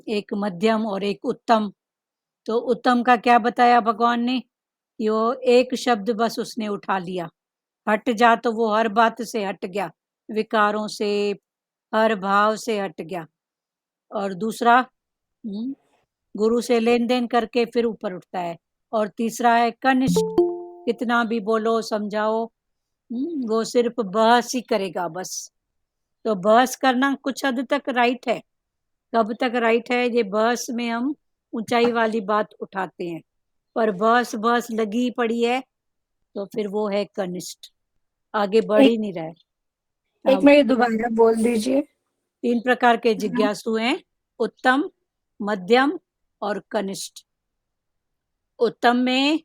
एक मध्यम और एक उत्तम। तो उत्तम का क्या बताया भगवान ने, कि वो एक शब्द बस उसने उठा लिया, हट जा, तो वो हर बात से हट गया, विकारों से, हर भाव से हट गया। और दूसरा, गुरु से लेन देन करके फिर ऊपर उठता है। और तीसरा है कनिष्ठ, कितना भी बोलो समझाओ, वो सिर्फ बहस ही करेगा बस। तो बहस करना कुछ हद तक राइट है। कब तक राइट है, ये बहस में हम ऊंचाई वाली बात उठाते हैं, पर बहस बहस लगी पड़ी है, तो फिर वो है कनिष्ठ, आगे बढ़ एक ही नहीं रहा है। एक मिनट दोबारा बोल दीजिए। 3 प्रकार के जिज्ञासु हैं, उत्तम, मध्यम और कनिष्ठ। उत्तम में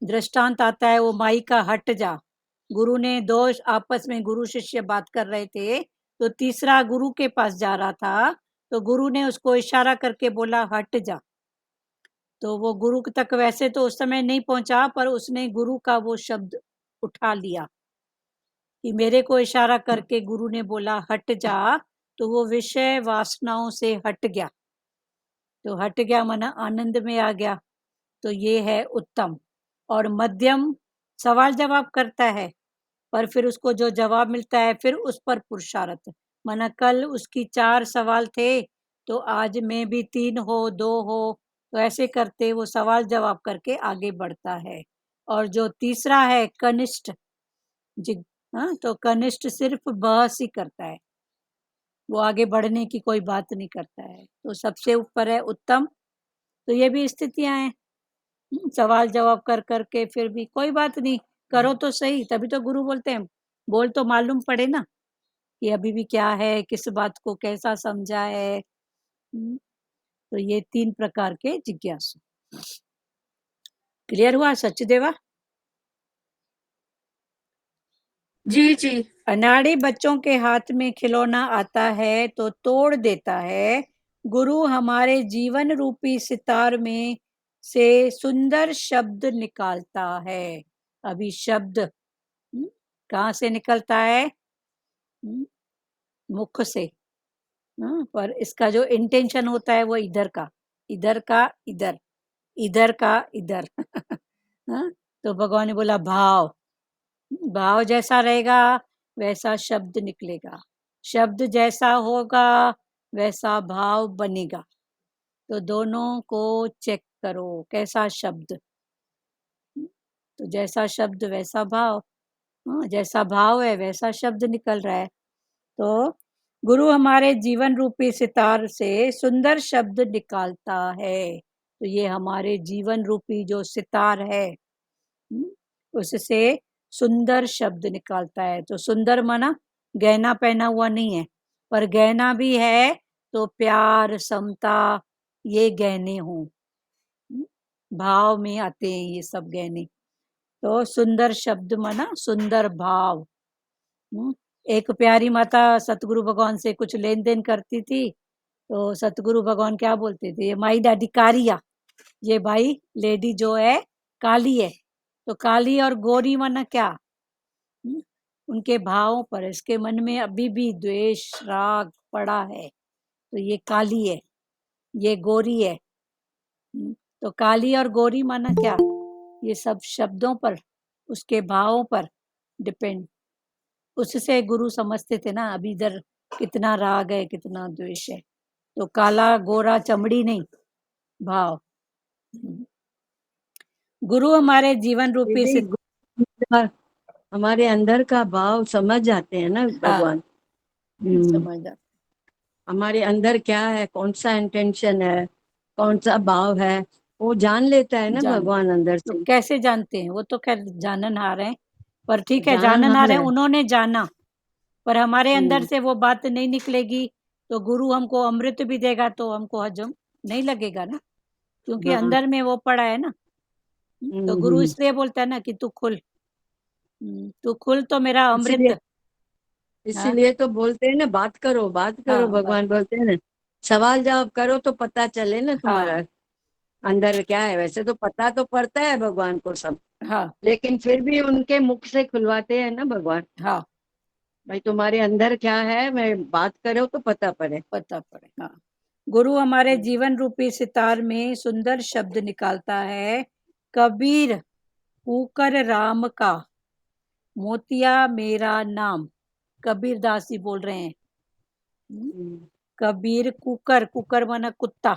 दृष्टांत आता है, वो माई का हट जा, गुरु ने दो, आपस में गुरु शिष्य बात कर रहे थे, तो तीसरा गुरु के पास जा रहा था, तो गुरु ने उसको इशारा करके बोला हट जा। तो वो गुरु तक वैसे तो उस समय नहीं पहुंचा, पर उसने गुरु का वो शब्द उठा लिया, कि मेरे को इशारा करके गुरु ने बोला हट जा, तो वो विषय वासनाओं से हट गया। तो हट गया माना आनंद में आ गया। तो ये है उत्तम। और मध्यम सवाल जवाब करता है, पर फिर उसको जो जवाब मिलता है फिर उस पर पुरुषार्थ, माना कल उसकी 4 सवाल थे, तो आज में भी 3 हो, 2 हो, तो ऐसे करते वो सवाल जवाब करके आगे बढ़ता है। और जो तीसरा है कनिष्ठ, जिग हाँ, तो कनिष्ठ सिर्फ बहस ही करता है, वो आगे बढ़ने की कोई बात नहीं करता है। तो सबसे ऊपर है उत्तम। तो ये भी स्थितियां हैं, सवाल जवाब कर करके फिर भी कोई बात नहीं, करो तो सही, तभी तो गुरु बोलते हैं, बोल तो मालूम पड़े ना, कि अभी भी क्या है, किस बात को कैसा समझा है। तो ये 3 प्रकार के जिज्ञासु। क्लियर हुआ सचदेवा? जी जी अनाड़ी बच्चों के हाथ में खिलौना आता है तो तोड़ देता है, गुरु हमारे जीवन रूपी सितार में से सुंदर शब्द निकालता है। अभी शब्द कहाँ से निकलता है, मुख से, पर इसका जो इंटेंशन होता है वो इधर का, इधर का इधर, इधर का इधर। हाँ, तो भगवान ने बोला भाव, भाव जैसा रहेगा वैसा शब्द निकलेगा, शब्द जैसा होगा वैसा भाव बनेगा। तो दोनों को चेक करो, कैसा शब्द, तो जैसा शब्द वैसा भाव, जैसा भाव है वैसा शब्द निकल रहा है। तो गुरु हमारे जीवन रूपी सितार से सुंदर शब्द निकालता है। तो ये हमारे जीवन रूपी जो सितार है, उससे सुंदर शब्द निकालता है। तो सुंदर माना गहना पहना हुआ नहीं है, पर गहना भी है तो प्यार, समता, ये गहने हों, भाव में आते हैं ये सब गहने। तो सुंदर शब्द माना सुंदर भाव। एक प्यारी माता सतगुरु भगवान से कुछ लेन देन करती थी, तो सतगुरु भगवान क्या बोलते थे, ये माई दादी कारिया, ये भाई लेडी जो है काली है। तो काली और गोरी माना क्या, उनके भावों पर, इसके मन में अभी भी द्वेष राग पड़ा है, तो ये काली है, ये गोरी है। तो काली और गोरी माना क्या, ये सब शब्दों पर, उसके भावों पर डिपेंड, उससे गुरु समझते थे ना अभी इधर कितना राग है, कितना द्वेष है। तो काला गोरा चमड़ी नहीं, भाव। गुरु हमारे जीवन रूपी दीदी हमारे अंदर का भाव समझ जाते हैं ना भगवान। समझदार। हमारे अंदर क्या है, कौन सा इंटेंशन है, कौन सा भाव है, वो जान लेता है ना जान भगवान अंदर तो से। कैसे जानते हैं? वो तो खैर जाननहार है, पर ठीक है, जाननहार जाननहार है, है। उन्होंने जाना, पर हमारे अंदर हम्म, से वो बात नहीं निकलेगी तो गुरु हमको अमृत भी देगा तो हमको हजम नहीं लगेगा ना, क्योंकि हाँ, अंदर में वो पड़ा है ना। तो गुरु इसलिए बोलता है ना कि तू खुल, तू खुल तो मेरा इसीलिए अमृत। हाँ इसीलिए तो बोलते हैं ना, बात करो बात करो, हाँ भगवान बोलते हैं ना, सवाल जवाब करो तो पता चले ना तुम्हारा हाँ अंदर क्या है। वैसे तो पता तो पड़ता है भगवान को सब, हाँ लेकिन फिर भी उनके मुख से खुलवाते हैं ना भगवान, हाँ भाई तुम्हारे अंदर क्या है, मैं बात करो तो पता पड़े। पता पड़े। हाँ, गुरु हमारे जीवन रूपी सितार में सुंदर शब्द निकालता है। कबीर कुकर राम का, मोतिया मेरा नाम। कबीर दास जी बोल रहे हैं। हम्म, कबीर कुकर, कुकर माना कुत्ता,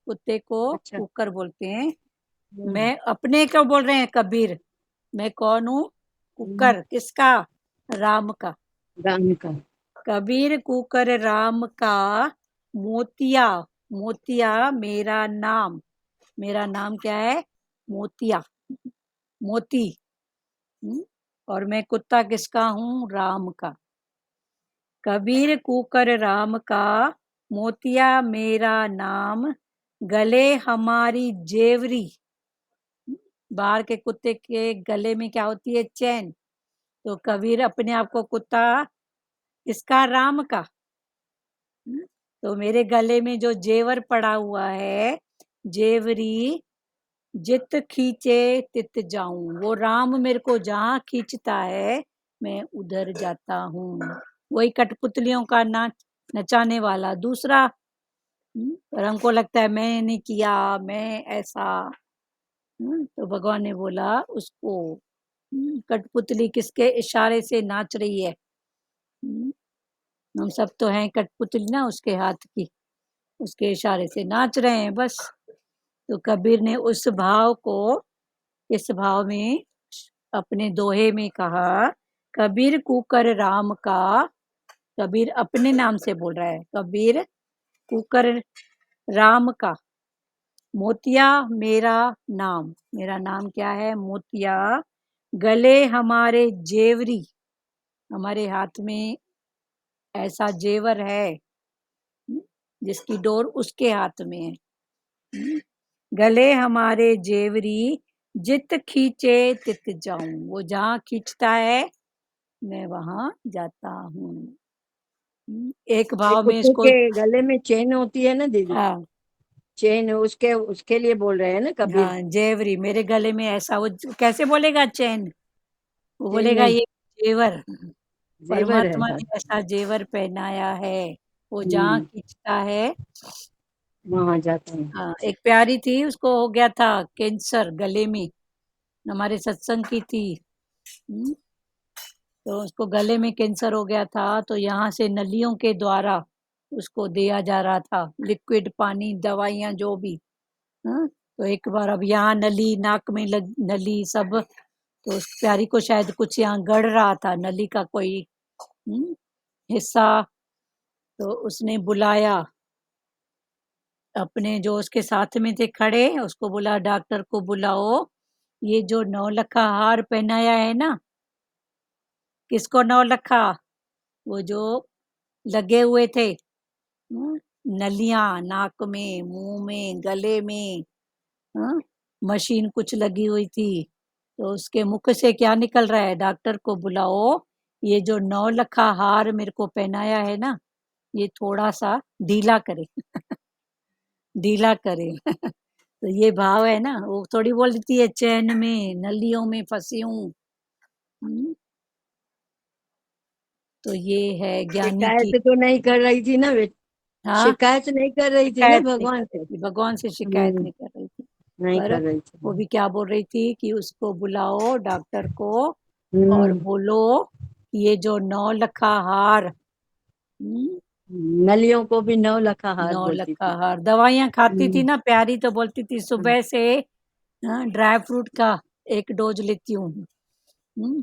कुत्ते को अच्छा। कुकर बोलते हैं। हम्म, मैं अपने को बोल रहे हैं कबीर, मैं कौन हूँ? कुकर किसका? राम का। राम का। कबीर कुकर राम का, मोतिया, मोतिया मेरा नाम। मेरा नाम क्या है? मोतिया, मोती। और मैं कुत्ता किसका हूँ? राम का। कबीर कुकर राम का, मोतिया मेरा नाम, गले हमारी जेवरी। बाहर के कुत्ते के गले में क्या होती है? चैन। तो कबीर अपने आप को कुत्ता इसका, राम का। तो मेरे गले में जो जेवर पड़ा हुआ है, जेवरी, जित खींचे तित जाऊं। वो राम मेरे को जहाँ खींचता है मैं उधर जाता हूँ। वही कठपुतलियों का नाच, नचाने वाला दूसरा। और हमको लगता है मैंने किया, मैं ऐसा। तो भगवान ने बोला उसको, कठपुतली किसके इशारे से नाच रही है? हम सब तो हैं कठपुतली ना, उसके हाथ की, उसके इशारे से नाच रहे हैं बस। तो कबीर ने उस भाव को इस भाव में अपने दोहे में कहा, कबीर कुकर राम का। कबीर अपने नाम से बोल रहा है, कबीर कुकर राम का, मोतिया मेरा नाम। मेरा नाम क्या है? मोतिया। गले हमारे जेवरी, हमारे हाथ में ऐसा जेवर है जिसकी डोर उसके हाथ में है। गले हमारे जेवरी, जित खींचे तित जाऊं। वो जहाँ खींचता है मैं वहां जाता हूँ। एक एक भाव में कुत्ते इसको। के गले में चेन होती है ना दीदी, हाँ चेन, उसके उसके लिए बोल रहे हैं ना कबीर। हाँ, जेवरी मेरे गले में ऐसा। वो कैसे बोलेगा चैन? वो चेन बोलेगा नहीं, ये जेवर। जेवर है। परमात्मा हाँ। ने ऐसा जेवर पहनाया है, वो जहाँ हम्म, खींचता है। वहां जाता है। हाँ, एक प्यारी थी, उसको हो गया था कैंसर गले में, हमारे सत्संग की थी। हम्म, तो उसको गले में कैंसर हो गया था, तो यहाँ से नलियों के द्वारा उसको दिया जा रहा था लिक्विड पानी, दवाइयाँ जो भी। हाँ, तो एक बार अब यहाँ नली, नाक में नली सब। तो उस प्यारी को शायद कुछ यहाँ गड़ रहा था, नली का कोई हिस्सा। तो उसने बुलाया अपने जो उसके साथ में थे खड़े, उसको बोला डॉक्टर को बुलाओ, ये जो नौलखा हार पहनाया है ना। किसको नौलखा? वो जो लगे हुए थे, नलियां नाक में, मुंह में, गले में। हाँ, मशीन कुछ लगी हुई थी, तो उसके मुख से क्या निकल रहा है? डॉक्टर को बुलाओ, ये जो नौलखा हार मेरे को पहनाया है ना, ये थोड़ा सा ढीला करे। ढीला करे। तो ये भाव है ना, वो थोड़ी बोल देती है चैन में नलियों में फंसी हूँ। तो ये है ज्ञानी की। शिकायत तो नहीं कर रही थी ना हाँ, शिकायत नहीं कर रही थी ना शिकायत नहीं कर भगवान से। रही थी, भगवान से शिकायत हम्म, नहीं कर रही थी। नहीं पर कर रही वो थी। भी क्या बोल रही थी कि उसको बुलाओ डॉक्टर को, और हम्म, बोलो ये जो 9 लखा हार, नलियों को भी 9 लखा हार नौ बोलती लखा थी। हार दवाइयां खाती थी हम्म, ना प्यारी, तो बोलती थी सुबह से हाँ, ड्राई फ्रूट का एक डोज लेती हूँ।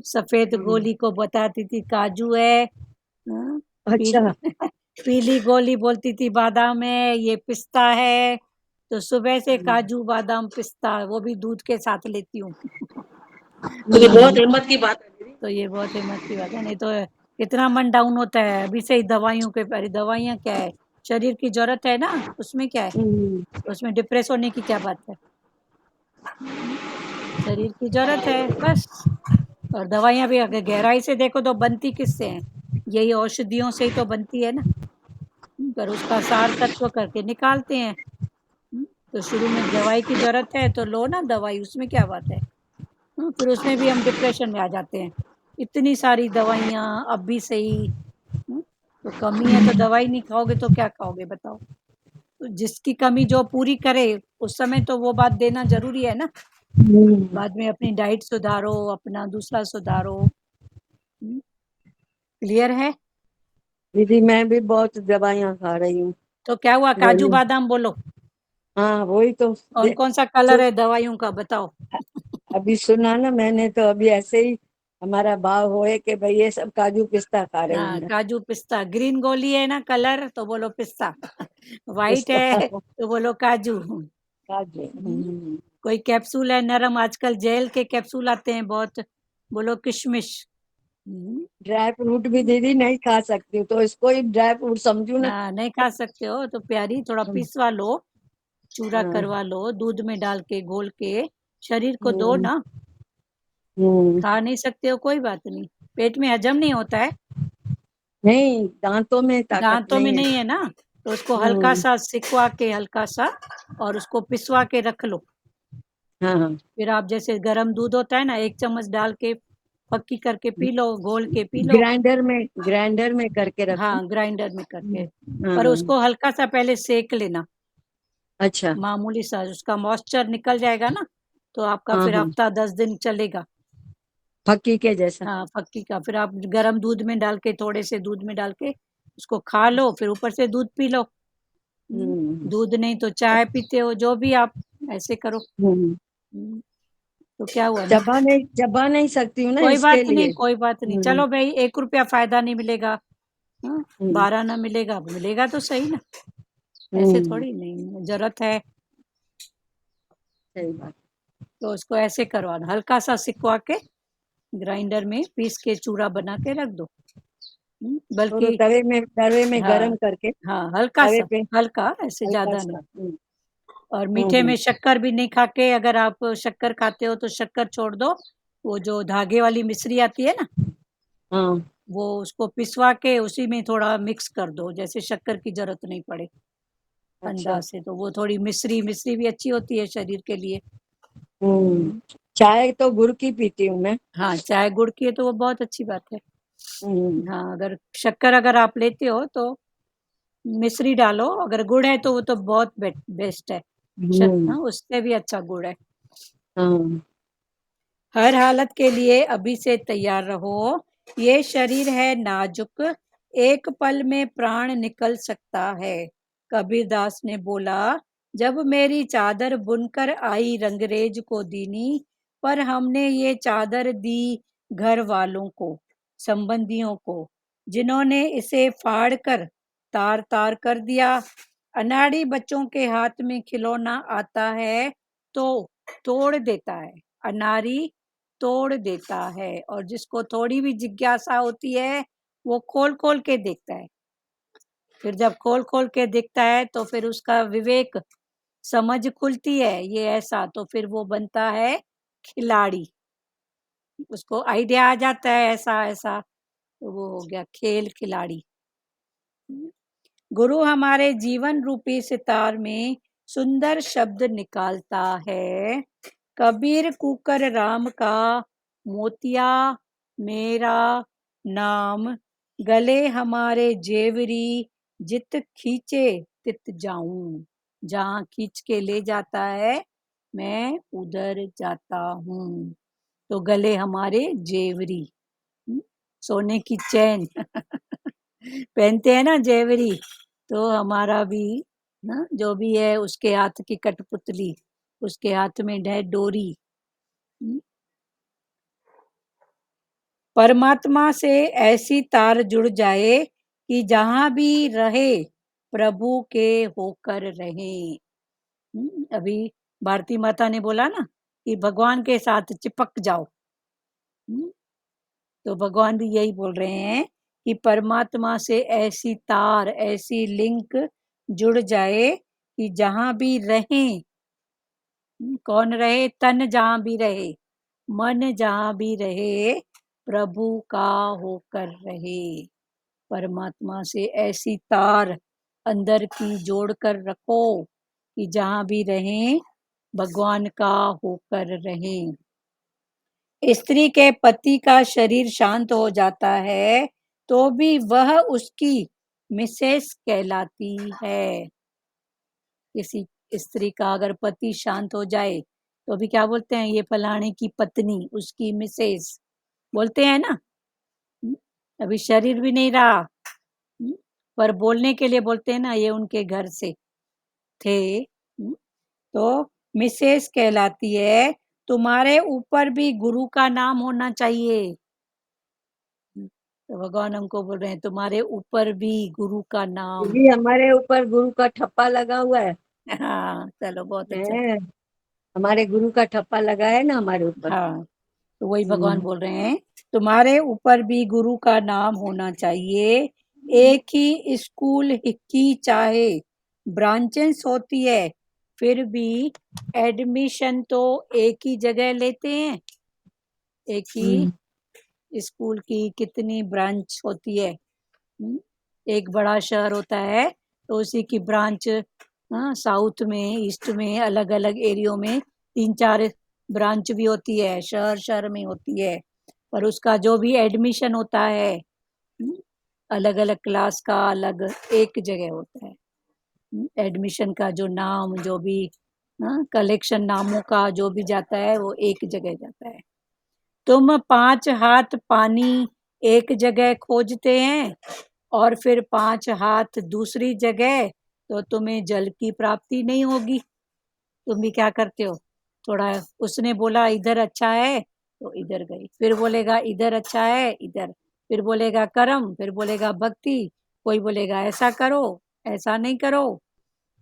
सफेद गोली को बताती थी काजू है। हाँ, अच्छा। पीली गोली बोलती थी बादाम है, ये पिस्ता है। तो सुबह से काजू बादाम पिस्ता वो भी दूध के साथ लेती हूँ। तो ये बहुत हिम्मत की बात है दीदी। तो ये बहुत हिम्मत की बात है, नहीं तो कितना मन डाउन होता है अभी से ही दवाइयों के। अरे दवाइयाँ क्या है, शरीर की जरूरत है ना, उसमें क्या है, उसमें डिप्रेस होने की क्या बात है। शरीर की जरूरत है बस। और दवाइयाँ भी अगर गहराई से देखो तो बनती किससे हैं, यही औषधियों से ही तो बनती है ना। पर उसका सार तत्व करके निकालते हैं। तो शुरू में दवाई की जरूरत है तो लो ना दवाई, उसमें क्या बात है। फिर उसमें भी हम डिप्रेशन में आ जाते हैं, इतनी सारी दवाइयाँ अब भी सही। तो कमी है तो दवाई नहीं खाओगे तो क्या खाओगे बताओ। तो जिसकी कमी जो पूरी करे उस समय तो वो बात देना जरूरी है ना। बाद में अपनी डाइट सुधारो, अपना दूसरा सुधारो। क्लियर है। दीदी मैं भी बहुत दवाइयाँ खा रही हूँ, तो क्या हुआ, काजू गोली। बादाम बोलो। हाँ वही तो कौन कौन सा कलर है दवाइयों का बताओ। अभी सुना ना मैंने, तो अभी ऐसे ही हमारा भाव होए कि भाई ये सब काजू पिस्ता खा रही हूँ हाँ, मैं। काजू पिस्ता। ग्रीन गोली है ना कलर तो बोलो पिस्ता। वाइट है पिस्ता तो बोलो काजू। काजू। कोई कैप्सूल है नरम, आजकल जेल के कैप्सूल आते हैं बहुत, बोलो किशमिश। ड्राई फ्रूट भी दीदी नहीं खा सकती हूँ, तो इसको ही ड्राई फ्रूट समझू ना। हाँ, नहीं खा सकते हो तो प्यारी थोड़ा पिसवा लो, चूरा हाँ। करवा लो, दूध में डाल के घोल के शरीर को दो हम्म, ना। हम्म। खा नहीं सकते हो कोई बात नहीं, पेट में हजम नहीं होता है, नहीं, दांतों में ताकत दांतों में नहीं है। नहीं है ना। तो उसको हल्का हम्म। सा सिकवा के, हल्का सा, और उसको पिसवा के रख लो। हाँ हाँ। फिर आप जैसे गरम दूध होता है ना, 1 चम्मच डाल के फक्की करके पी लो, घोल के पी लो। ग्राइंडर में करके रखूं। हाँ, ग्राइंडर में करके। पर हाँ। उसको हल्का सा पहले सेक लेना, अच्छा। मामूली सा, उसका मॉइस्चर निकल जाएगा ना, तो आपका हाँ फिर हाँ, हफ्ता 10 दिन चलेगा। फक्की के जैसा। हाँ, फक्की का। फिर आप गरम दूध में डाल के, थोड़े से दूध में डाल के उसको खा लो, फिर ऊपर से दूध पी लो। हम्म। दूध नहीं तो चाय पीते हो, जो भी आप ऐसे करो। हम्म। तो क्या हुआ ना। चबा नहीं सकती हूँ ना कोई इसके बात लिए। नहीं, कोई बात नहीं, हम्म। चलो भाई 1 रुपया फायदा नहीं मिलेगा। हम्म। 12 ना मिलेगा, मिलेगा तो सही ना। ऐसे हम्म। थोड़ी, नहीं जरूरत है सही बात। तो उसको ऐसे करवाना, हल्का सा सिकवा के ग्राइंडर में पीस के चूड़ा बना के रख दो। तो बल्कि तवे में हाँ, गरम करके हाँ हल्का तवे सा, पे हल्का, ऐसे हल्का ज्यादा नहीं। सा। और मीठे हम्म। में शक्कर भी नहीं खा के, अगर आप शक्कर खाते हो तो शक्कर छोड़ दो। वो जो धागे वाली मिश्री आती है ना, हाँ। वो उसको पिसवा के उसी में थोड़ा मिक्स कर दो, जैसे शक्कर की जरूरत नहीं पड़े अच्छा। अंदाज से। तो वो थोड़ी मिश्री मिश्री भी अच्छी होती है शरीर के लिए। हम्म। चाय तो गुड़ की पीती हूँ मैं। हाँ, चाय गुड़ की है तो वो बहुत अच्छी बात है। हम्म। हाँ, अगर शक्कर अगर आप लेते हो तो मिश्री डालो, अगर गुड़ है तो वो तो बहुत बेस्ट है। हम्म। हाँ, उससे भी अच्छा गुड़ है। हाँ। हर हालत के लिए अभी से तैयार रहो, ये शरीर है नाजुक, एक पल में प्राण निकल सकता है। कबीरदास ने बोला, जब मेरी चादर बुनकर आई रंगरेज को दीनी, पर हमने ये चादर दी घर वालों को, संबंधियों को, जिन्होंने इसे फाड़ कर तार तार कर दिया। अनाड़ी बच्चों के हाथ में खिलौना आता है तो तोड़ देता है, अनारी तोड़ देता है, और जिसको थोड़ी भी जिज्ञासा होती है वो खोल खोल के देखता है। फिर जब खोल खोल के देखता है तो फिर उसका विवेक, समझ खुलती है ये ऐसा, तो फिर वो बनता है खिलाड़ी। उसको आइडिया आ जाता है ऐसा ऐसा, तो वो हो गया खेल खिलाड़ी। गुरु हमारे जीवन रूपी सितार में सुंदर शब्द निकालता है। कबीर कुकर राम का मोतिया मेरा नाम, गले हमारे जेवरी जित खींचे तित जाऊं। जहाँ खींच के ले जाता है मैं उधर जाता हूँ। तो गले हमारे जेवरी, सोने की चैन पहनते हैं ना जेवरी, तो हमारा भी ना जो भी है उसके हाथ की कठपुतली उसके हाथ में है डोरी। परमात्मा से ऐसी तार जुड़ जाए कि जहां भी रहे प्रभु के होकर रहे। अभी भारती माता ने बोला ना कि भगवान के साथ चिपक जाओ। तो भगवान भी यही बोल रहे हैं कि परमात्मा से ऐसी तार, ऐसी लिंक जुड़ जाए कि जहां भी रहें, कौन रहे? तन जहां भी रहे, मन जहां भी रहे, प्रभु का होकर रहे। परमात्मा से ऐसी तार अंदर की जोड़ कर रखो कि जहां भी रहें भगवान का होकर रहें। स्त्री के पति का शरीर शांत हो जाता है तो भी वह उसकी मिसेस कहलाती है। किसी स्त्री का अगर पति शांत हो जाए तो भी क्या बोलते हैं? ये फलाने की पत्नी, उसकी मिसेस बोलते हैं ना। अभी शरीर भी नहीं रहा, पर बोलने के लिए बोलते हैं ना, ये उनके घर से थे, तो मिसेस कहलाती है। तुम्हारे ऊपर भी गुरु का नाम होना चाहिए। तो भगवान हमको बोल रहे हैं तुम्हारे ऊपर भी गुरु का नाम। दीदी हमारे ऊपर गुरु का ठप्पा लगा हुआ है। हाँ, चलो बहुत अच्छा। हैं, हमारे गुरु का ठप्पा लगा है ना हमारे ऊपर। हाँ, तो वही भगवान बोल रहे हैं तुम्हारे ऊपर भी गुरु का नाम होना चाहिए। एक ही स्कूल की चाहे ब्रांचेस होती है, फिर भी एडमिशन तो एक ही जगह लेते हैं। एक ही स्कूल की कितनी ब्रांच होती है? एक बड़ा शहर होता है तो उसी की ब्रांच, साउथ में, ईस्ट में, अलग अलग एरियो में 3-4 ब्रांच भी होती है, शहर शहर में होती है। पर उसका जो भी एडमिशन होता है अलग अलग क्लास का अलग एक जगह होता है। एडमिशन का जो नाम, जो भी कलेक्शन नामों का जो भी जाता है वो एक जगह जाता है। तुम 5 हाथ पानी एक जगह खोजते हैं और फिर 5 हाथ दूसरी जगह, तो तुम्हें जल की प्राप्ति नहीं होगी। तुम भी क्या करते हो? थोड़ा उसने बोला इधर अच्छा है तो इधर गई, फिर बोलेगा इधर अच्छा है इधर, फिर बोलेगा कर्म, फिर बोलेगा भक्ति, कोई बोलेगा ऐसा करो ऐसा नहीं करो।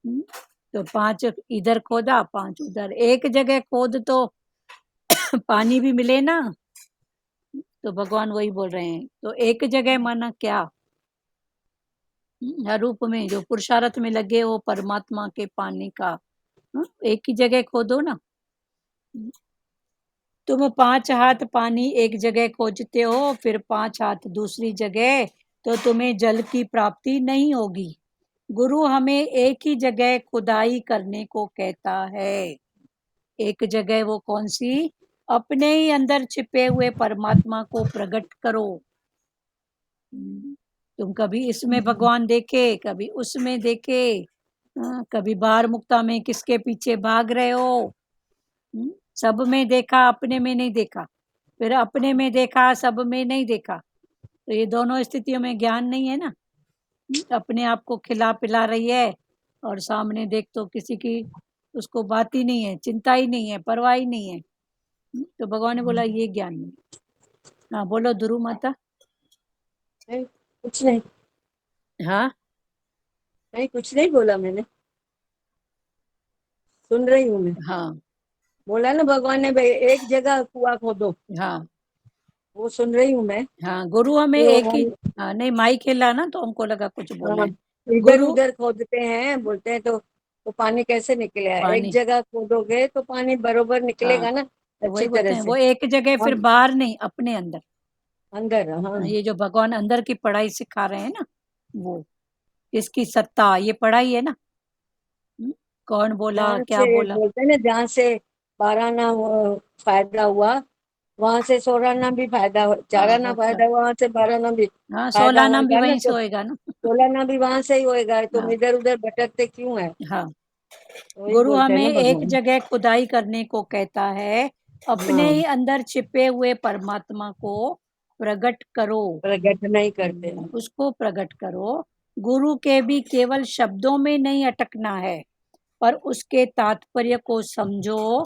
तो 5 इधर खोदा 5 उधर, एक जगह खोद तो पानी भी मिले ना। तो भगवान वही बोल रहे हैं, तो एक जगह माना क्या? हर रूप में जो पुरुषार्थ में लगे वो परमात्मा के पाने का, एक ही जगह खोदो ना। तुम 5 हाथ पानी एक जगह खोजते हो, फिर 5 हाथ दूसरी जगह, तो तुम्हें जल की प्राप्ति नहीं होगी। गुरु हमें एक ही जगह खुदाई करने को कहता है। एक जगह वो कौन सी? अपने ही अंदर छिपे हुए परमात्मा को प्रकट करो। तुम कभी इसमें भगवान देखे, कभी उसमें देखे, कभी बाहर मुक्ता में किसके पीछे भाग रहे हो? सब में देखा, अपने में नहीं देखा, फिर अपने में देखा, सब में नहीं देखा। तो ये दोनों स्थितियों में ज्ञान नहीं है ना। अपने आप को खिला पिला रही है और सामने देख तो किसी की उसको बात ही नहीं है, चिंता ही नहीं है, परवाह ही नहीं है। तो भगवान ने बोला ये ज्ञान नहीं। हाँ बोलो ध्रुव माता। कुछ नहीं, हाँ नहीं कुछ नहीं बोला मैंने, सुन रही हूँ मैं। हाँ बोला ना भगवान ने भाई एक जगह कुआं खोदो, हाँ वो सुन रही हूँ मैं। हाँ, गुरु हमें तो एक ही, हम हाँ नहीं माइक हिला ना तो हमको लगा कुछ बोला है। इधर गुरु उधर खोदते हैं, बोलते हैं तो पानी कैसे निकलेगा? एक पानी, जगह खोदोगे तो पानी बरोबर हाँ निकलेगा ना, तो अच्छी वही बोलते तरह हैं से। वो एक जगह, फिर हम बाहर नहीं, अपने अंदर। अंदर, हाँ ये जो भगवान अंदर की पढ़ाई सिखा रहे हैं ना, वो इसकी सत्ता, ये पढ़ाई है ना। कौन बोला, जहाँ क्या से बोला? बोलते हैं ना, जहाँ से 12 आना फायदा हुआ, वहां से 16 आना भी फायदा हो, 4 हाँ आना होता है। फायदा हुआ, वहां से 12 आना भी हाँ फायदा 16 नाम भी होगा ना। वहीं से तो होएगा ना। 16 आना भी वहां से ही होएगा, तुम हाँ इधर उधर भटकते क्यों है? हाँ, वही गुरु बोलते हैं हमें ना एक भगवान। जगह खुदाई करने को कहता है। अपने हाँ, ही अंदर छिपे हुए परमात्मा को प्रकट करो। प्रकट नहीं करते हैं। उसको प्रकट करो। गुरु के भी केवल शब्दों में नहीं अटकना है, और उसके तात्पर्य को समझो।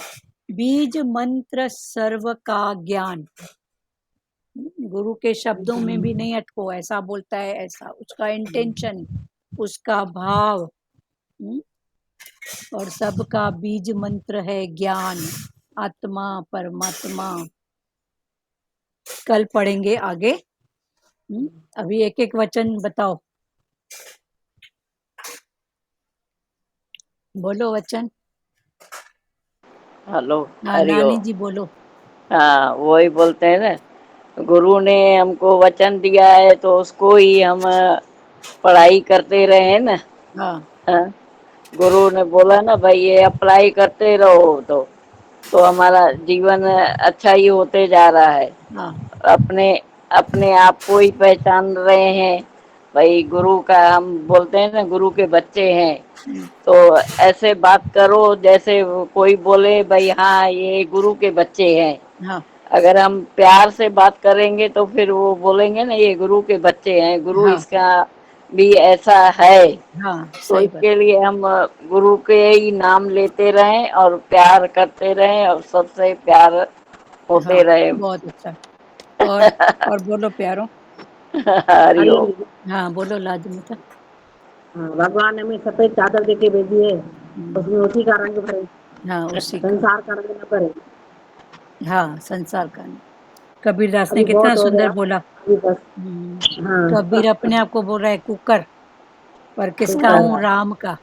बीज मंत्र सर्व का ज्ञान। गुरु के शब्दों में भी नहीं अटको, ऐसा बोलता है, ऐसा उसका इंटेंशन, उसका भाव। और सबका बीज मंत्र है ज्ञान, आत्मा परमात्मा। कल पढ़ेंगे आगे। अभी एक एक वचन बताओ, बोलो वचन। हेलो, हाँ हरिओम। नानी जी बोलो। हाँ, वही बोलते हैं ना, गुरु ने हमको वचन दिया है तो उसको ही हम पढ़ाई करते रहे हैं ना। हाँ हाँ, गुरु ने बोला ना भाई ये अप्लाई करते रहो तो हमारा जीवन अच्छा ही होते जा रहा है। हाँ अपने अपने आप को ही पहचान रहे हैं भाई। गुरु का हम बोलते हैं ना, गुरु के बच्चे हैं। तो ऐसे बात करो जैसे कोई बोले भाई हाँ ये गुरु के बच्चे हैं। हाँ अगर हम प्यार से बात करेंगे तो फिर वो बोलेंगे ना ये गुरु के बच्चे हैं, गुरु हाँ इसका भी ऐसा है। हाँ तो सही बात। इसके लिए हम गुरु के ही नाम लेते रहें और प्यार करते रहें और सबसे प्यार हाँ होते रहे। बहुत अच्छा। और बोलो प्यारो। हरिओम। हाँ बोलो लाजमीता। हाँ, भगवान ने हमें सफेद चादर देके भेजी है, उसमें उसी का रंग भरे, हाँ उसी का। संसार का रंग न भरे। हाँ संसार का नहीं। कबीरदास ने अभी कितना बहुत हो सुंदर गया, बोला। अभी बस। हाँ, कबीर अपने आप को बोल रहा है कुकर, पर किसका शुक्र हूँ? है राम का।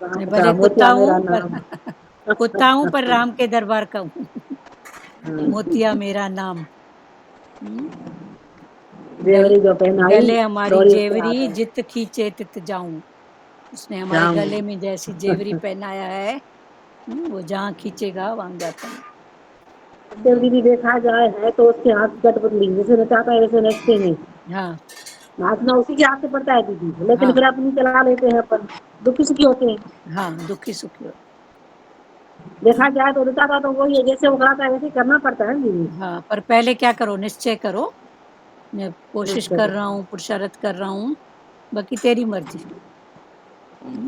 मैं राम का, भले कुत्ता मोतिया मेरा हूँ पर नाम। कुत्ता हूँ पर राम के दरबार का हूँ। हाँ, मोतिया मेरा नाम। हम्म, गल, जेवरी जो पहनाई, गले हमारी डोरी उसके हाथ जेवरी, है। जित खींचे तित जाऊं। उसने हमारे जाऊं। गले में जैसी जेवरी पहनाया है, वो जहाँ खींचेगा वहां जाता है। जेवरी भी देखा जाए है तो उसके हाथ कठपुतली, जैसे नचाता है वैसे नचते हैं। हाँ नाचना उसी के हाथ से पड़ता है दीदी, लेकिन हाँ फिर अपनी चला लेते हैं अपन, दुखी सुखी होते हैं। हाँ दुखी सुखी हो। देखा जाए तो नचाता तो वही है, जैसे वो कराता है वैसे करना पड़ता है दीदी। हाँ पर पहले क्या करो, निश्चय करो, मैं कोशिश निश्चय कर से। रहा हूँ, पुरुषार्थ कर रहा हूँ, बाकी तेरी मर्जी।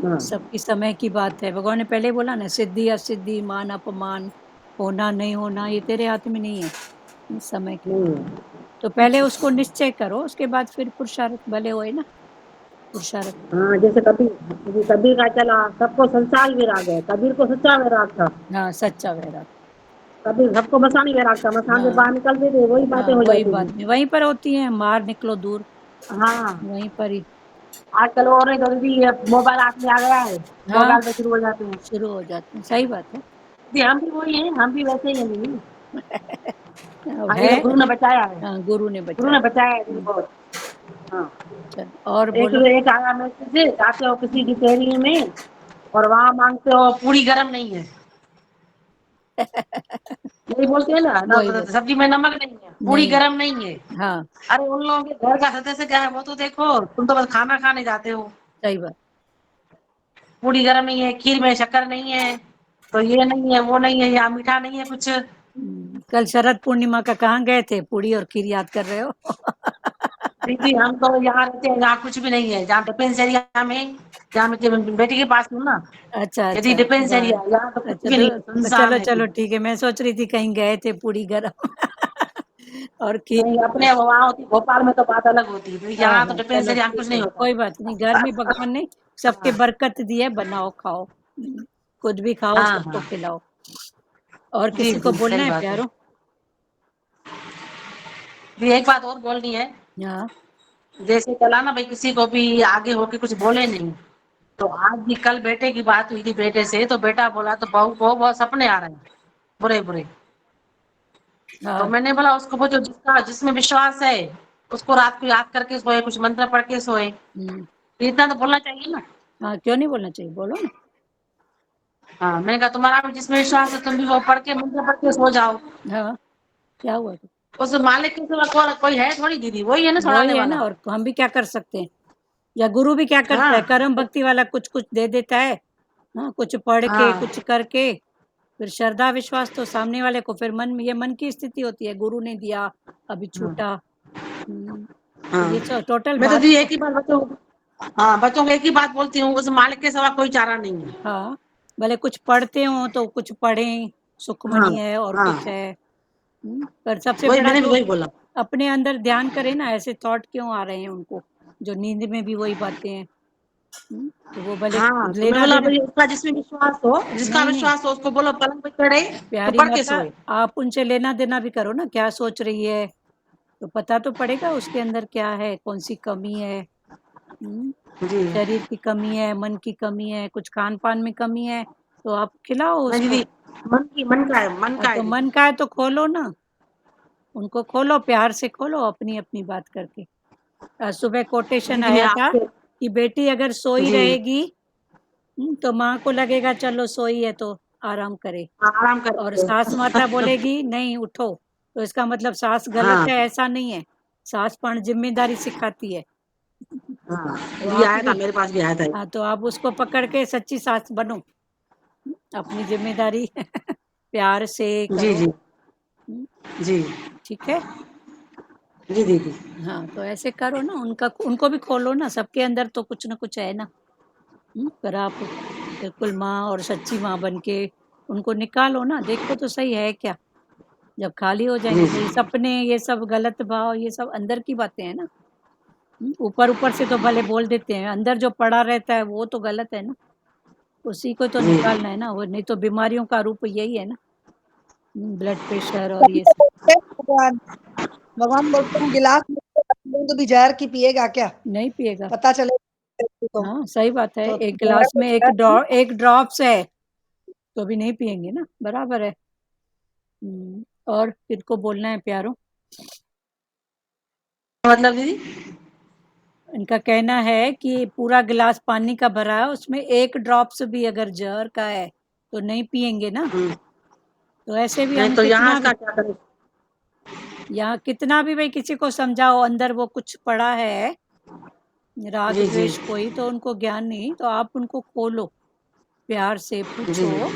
हाँ, सबकी समय की बात है। भगवान ने पहले बोला ना, सिद्धि असिद्धि मान अपमान, होना नहीं होना ये तेरे हाथ में नहीं है, समय के। नहीं है। तो पहले उसको निश्चय करो, उसके बाद फिर पुरुषार्थ भले होए ना, पुरुषार्थ। हाँ, जैसे कबीर, कबीर का चला, सबको संसार विराग है, कबीर को सच्चा वैराग था। हाँ सच्चा वैराग। कबीर सबको मसानी वैराग था, मसान से हाँ बाहर निकलते थे वही हाँ बातें हो वही जाती थी। बात नहीं, वहीं पर होती है, बाहर निकलो दूर, हाँ, वहीं पर ही। आजकल और नहीं तो दीदी मोबाइल हाथ में आ गया है, हाँ मोबाइल पे शुरू हो जाते हैं। शुरू हो जाते हैं, सही बात है। दीदी हम भी वही हैं, हम भी वैसे ही हैं दीदी। अब हाँ, है। ये गुरु ने बचाया है, हाँ गुरु ने गुरु ने बचाया। बचाया है दीदी बहुत। हाँ, चलो और एक बोलो। एक आया मैसेज, जाते हो किसी की तैयारी में और वहां मांगते हो पूरी गर्म नहीं है, यही बोलते हैं ना, वही बोल। सब्जी में नमक नहीं है, पूरी नहीं। गर्म नहीं है। हाँ अरे उन लोगों के घर का सदस्य क्या है वो तो देखो, तुम तो बस खाना खाने जाते हो। सही बात। पूरी गर्म नहीं है, खीर में शक्कर नहीं है, तो ये नहीं है, वो नहीं है, या मीठा नहीं है कुछ। कल शरद पूर्णिमा का कहाँ गए थे? पूरी और खीर याद कर रहे हो? दीदी हम तो यहाँ रहते हैं जहाँ कुछ भी नहीं है, जहाँ डिफेंस एरिया में, जहाँ मैं बेटी के पास हूँ ना, अच्छा यदि अच्छा डिफेंस वाह। एरिया, यहाँ तो कुछ अच्छा भी नहीं है, तो सुनसान चलो है चलो दीदी। ठीक है, मैं सोच रही थी कहीं गए थे पूरी गरम और खीर। नहीं, अपने वहाँ होती, भोपाल में तो बात अलग होती है, तो हाँ यहाँ तो हाँ डिफेंस चलो एरिया में ठीक कुछ है, नहीं होता। कोई बात नहीं, घर में भगवान ने सबके हाँ बरकत दी है, बनाओ खाओ। खुद भी खाओ, हाँ सबको हाँ, खिलाओ। और जी किसी को जी बोलना सही है बात है। प्यारो? जी एक बात और बोलनी है, हाँ जैसे चला ना भाई, किसी को भी आगे होके कुछ बोले नहीं। तो आज भी कल बेटे की बात हुई थी बेटे से, तो बेटा बोला तो बहू को बहुत सपने आ रहे हैं, बुरे बुरे। तो हाँ। मैंने बोला उसको वो जो जिसका जिसमें विश्वास है उसको रात को याद करके सोए, कुछ मंत्र पढ़ के सोए, हम्म, इतना तो बोलना चाहिए ना। हाँ क्यों नहीं बोलना चाहिए, बोलो ना। हाँ, मैंने कहा तुम्हारा भी जिसमें विश्वास है तुम भी वो पढ़ के मंत्र पढ़ के सो जाओ। हाँ क्या हुआ तो? उस मालिक के सिवा कोई है थोड़ी दीदी, वही है ना छुड़ाने वही है वाला। ना, और हम भी क्या कर सकते हैं, या गुरु भी क्या करता है, हाँ कर्म भक्ति वाला कुछ कुछ दे देता है। हाँ कुछ पढ़ के हाँ कुछ करके, फिर श्रद्धा विश्वास तो सामने वाले को, फिर मन में, ये मन की स्थिति होती है, गुरु ने दिया अभी हाँ छूटा। तो हाँ। ये टोटल मैं तो बात दी तो। एक ही बात बच्चों, हाँ बच्चों को एक ही बात बोलती हूँ, उस मालिक के सिवा कोई चारा नहीं है। हाँ भले कुछ पढ़ते हो तो कुछ पढ़ें, सुखमणि है और हाँ कुछ है। पर सबसे वही बड़ा मैंने भी तो वही बोला। अपने अंदर ध्यान करें ना, ऐसे थॉट क्यों आ रहे हैं उनको, जो नींद में भी वही बातें हैं। तो वो भले हाँ तो मैं लेना बोला देना। भाई उसका जिसमें विश्वास हो, जिसका नहीं नहीं विश्वास हो उसको बोलो पलंग पे चढ़े तो प्यारी पढ़ के माता, सोए। आप उनसे लेना देना भी करो ना, क्या सोच रही है, तो पता तो पड़ेगा उसके अंदर क्या है, कौन सी कमी है। जी शरीर की कमी है, मन की कमी है, कुछ खान पान में कमी है, तो आप खिलाओ नहीं उसको। दीदी, मन का है, मन का है तो दीदी। मन का है तो खोलो ना, उनको खोलो, प्यार से खोलो, अपनी अपनी बात करके। सुबह कोटेशन दीदी मैं आया था आपसे कि बेटी अगर सोई जी रहेगी तो माँ को लगेगा चलो सोई है तो आराम करे, आराम और करते सास माता हो। बोलेगी नहीं उठो, तो इसका मतलब सास गलत हाँ है, ऐसा नहीं है। सास पण जिम्मेदारी सिखाती है। हाँ तो जी, आप आया था, भी, मेरे पास भी आया था। हाँ तो आप उसको पकड़ के सच्ची सास बनो, अपनी जिम्मेदारी प्यार से जी करो। जी जी ठीक है। जी दीदी। हाँ तो ऐसे करो ना, उनका उनको भी खोलो ना, सबके अंदर तो कुछ ना कुछ है ना। पर आप बिल्कुल माँ और सच्ची माँ बन के उनको निकालो ना, देखो तो सही है क्या। जब खाली हो जी जाएंगे तो ये सपने, ये सब गलत भाव, ये सब अंदर की बातें हैं ना। ऊपर ऊपर से तो भले बोल देते हैं, अंदर जो पड़ा रहता है वो तो गलत है ना, उसी को तो जी निकालना है ना, वो नहीं तो बीमारियों का रूप यही है ना। ब्लड प्रेशर और तभी ये तो सब। बोलते हैं भगवान बोलते हैं गिलास में से बूंद भी जहर की पिएगा क्या? नहीं पिएगा। पता चले तो। हाँ सही बात है, तो एक जहर गिलास तो में जहर एक ड्रॉप्स है तो भी नहीं पिएंगे ना, बराबर है। और किनको बोलना है प्यारो? मतलब दीदी इनका कहना है कि पूरा गिलास पानी का भरा है, उसमें एक ड्रॉप्स भी अगर जहर का है तो नहीं पिएंगे ना। तो ऐसे भी नहीं हम तो यहाँ कितना इसका भी, क्या करें। यहाँ कितना भी भाई किसी को समझाओ, अंदर वो कुछ पड़ा है, राग जी जी द्वेष कोई, तो उनको ज्ञान नहीं, तो आप उनको खोलो, प्यार से जी पूछो।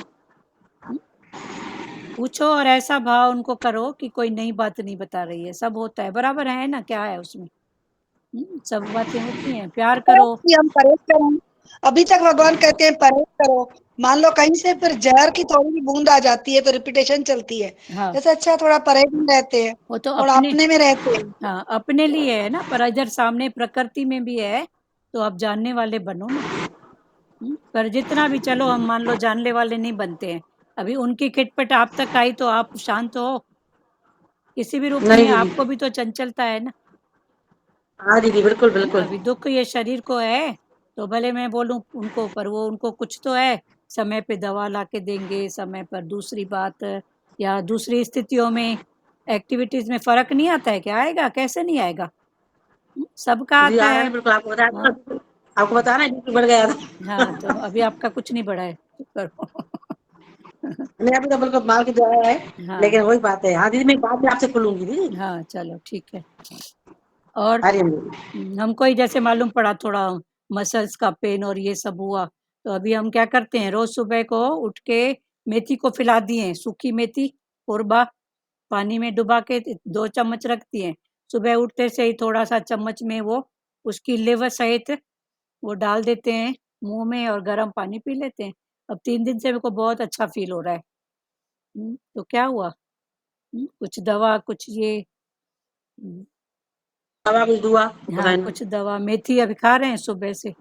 पूछो और ऐसा भाव उनको करो कि कोई नई बात नहीं बता रही है, सब होता है, बराबर है ना, क्या है उसमें। सब बातें होती हैं, प्यार करो। कि हम परहेज करें। अभी तक भगवान कहते हैं परहेज करो। मान लो कहीं से फिर जहर की थोड़ी सी बूंद आ जाती है तो रिपीटेशन चलती है। हाँ जैसे अच्छा थोड़ा परहेज में रहते हैं, वो तो थोड़ा अपने, अपने में रहते हैं। हाँ अपने लिए है ना, पर इधर सामने प्रकृति में भी है, तो आप जानने वाले बनो ना। पर जितना भी चलो, हम मान लो जानने वाले नहीं बनते हैं, अभी उनकी खिटपिट आप तक आई तो आप शांत हो, किसी भी रूप नहीं में दीदी। आपको भी तो चंचलता है ना। हाँ दीदी बिल्कुल बिल्कुल। अभी दुख ये शरीर को है, तो भले मैं बोलूं उनको, पर वो उनको कुछ तो है, समय पे दवा ला के देंगे, समय पर दूसरी बात, या दूसरी स्थितियों में एक्टिविटीज में फर्क नहीं आता है क्या? आएगा, कैसे नहीं आएगा, सबका जी आता आया है। नहीं, बिल्कुल आपको बताया हाँ था, आपको बताया ना बीपी बढ़ गया था। हाँ तो अभी आपका कुछ नहीं बढ़ा है, चुप करो। नहीं अभी तो बिल्कुल माल की दवा है। हाँ लेकिन वही बात है, हाँ दीदी मैं बाद में आपसे खुलूंगी दीदी। हाँ चलो ठीक है। और हरिओम दीदी। हमको ही जैसे मालूम पड़ा थोड़ा मसल्स का पेन और ये सब हुआ, तो अभी हम क्या करते हैं, रोज सुबह को उठ के मेथी को फैला दिए, सूखी मेथी कोरबा पानी में डुबा के 2 चम्मच रखती हैं, सुबह उठते से ही थोड़ा सा चम्मच में वो उसकी लेवर सहित वो डाल देते हैं मुंह में, और गर्म पानी पी लेते हैं। अब 3 दिन से मेरे को बहुत अच्छा फील हो रहा है। तो क्या हुआ, कुछ दवा कुछ ये, दवा कुछ दुआ हाँ बताए ना। कुछ दवा, मेथी अभी खा रहे हैं सुबह से,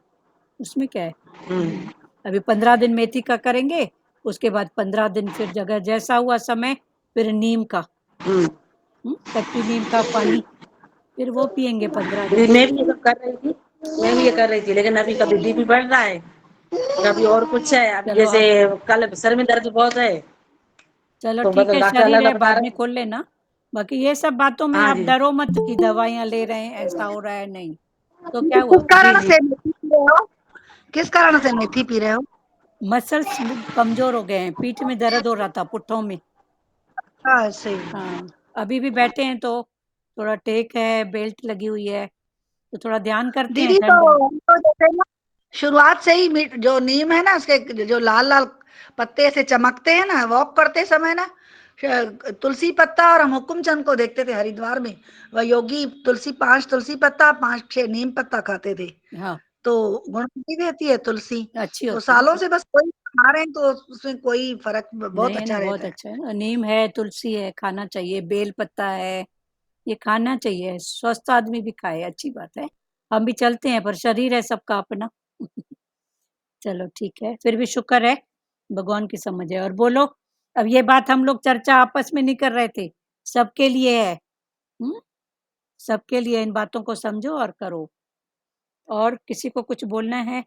उसमें क्या है। हम्म अभी 15 दिन मेथी का करेंगे, उसके बाद 15 दिन फिर जगह जैसा हुआ समय, फिर नीम का, हम्म। कच्ची नीम का पानी, फिर वो पियेंगे 15 दिन। दीदी मैं भी ये सब कर रही थी, मैं भी ये कर रही थी, लेकिन अभी कभी बीपी बढ़ रहा है, कभी और कुछ है। अभी चलो जैसे आप, कल सर में दर्द बहुत है, चलो तो ठीक मतलब है, डॉक्टर शरीर अलग है अलग बता बाद में रहे हैं। खोल लेना। बाकी ये सब बातों में हाँ आप जी डरो मत कि दवाइयाँ ले रहे हैं, ऐसा हो रहा है, नहीं तो क्या हुआ। किस जी कारण जी। से मेथी पी रहे हो? किस कारण से मेथी पी रहे हो? मसल्स कमजोर हो गए हैं, पीठ में दर्द हो रहा था, पुट्ठों में। हाँ सही। हाँ अभी भी बैठे हैं तो थोड़ा टेक है, बेल्ट लगी हुई है, तो थोड़ा ध्यान करते हैं दीदी तो ठंड में। हमको जैसे ना शुरुआत से ही जो नीम है ना उसके जो लाल लाल पत्ते से चमकते हैं ना, वॉक करते समय ना तुलसी पत्ता, और हम हुकुम चंद को देखते थे हरिद्वार में, वह योगी तुलसी 5 तुलसी पत्ता 5-6 नीम पत्ता खाते थे। हाँ तो गुण भी देती है तुलसी। अच्छी तो होती है सालों ना। से बस कोई खा रहे हैं तो उसमें कोई फर्क बहुत नहीं अच्छा ना, बहुत रहता है। अच्छा है ना। नीम है, तुलसी है, खाना चाहिए। बेल पत्ता है, ये खाना चाहिए। स्वस्थ आदमी भी खाए, अच्छी बात है। हम भी चलते हैं, पर शरीर है सबका अपना। चलो ठीक है, फिर भी शुक्र है, भगवान की समझ है। और बोलो, अब ये बात हम लोग चर्चा आपस में नहीं कर रहे थे, सबके लिए है। हम्म, सबके लिए इन बातों को समझो और करो। और किसी को कुछ बोलना है?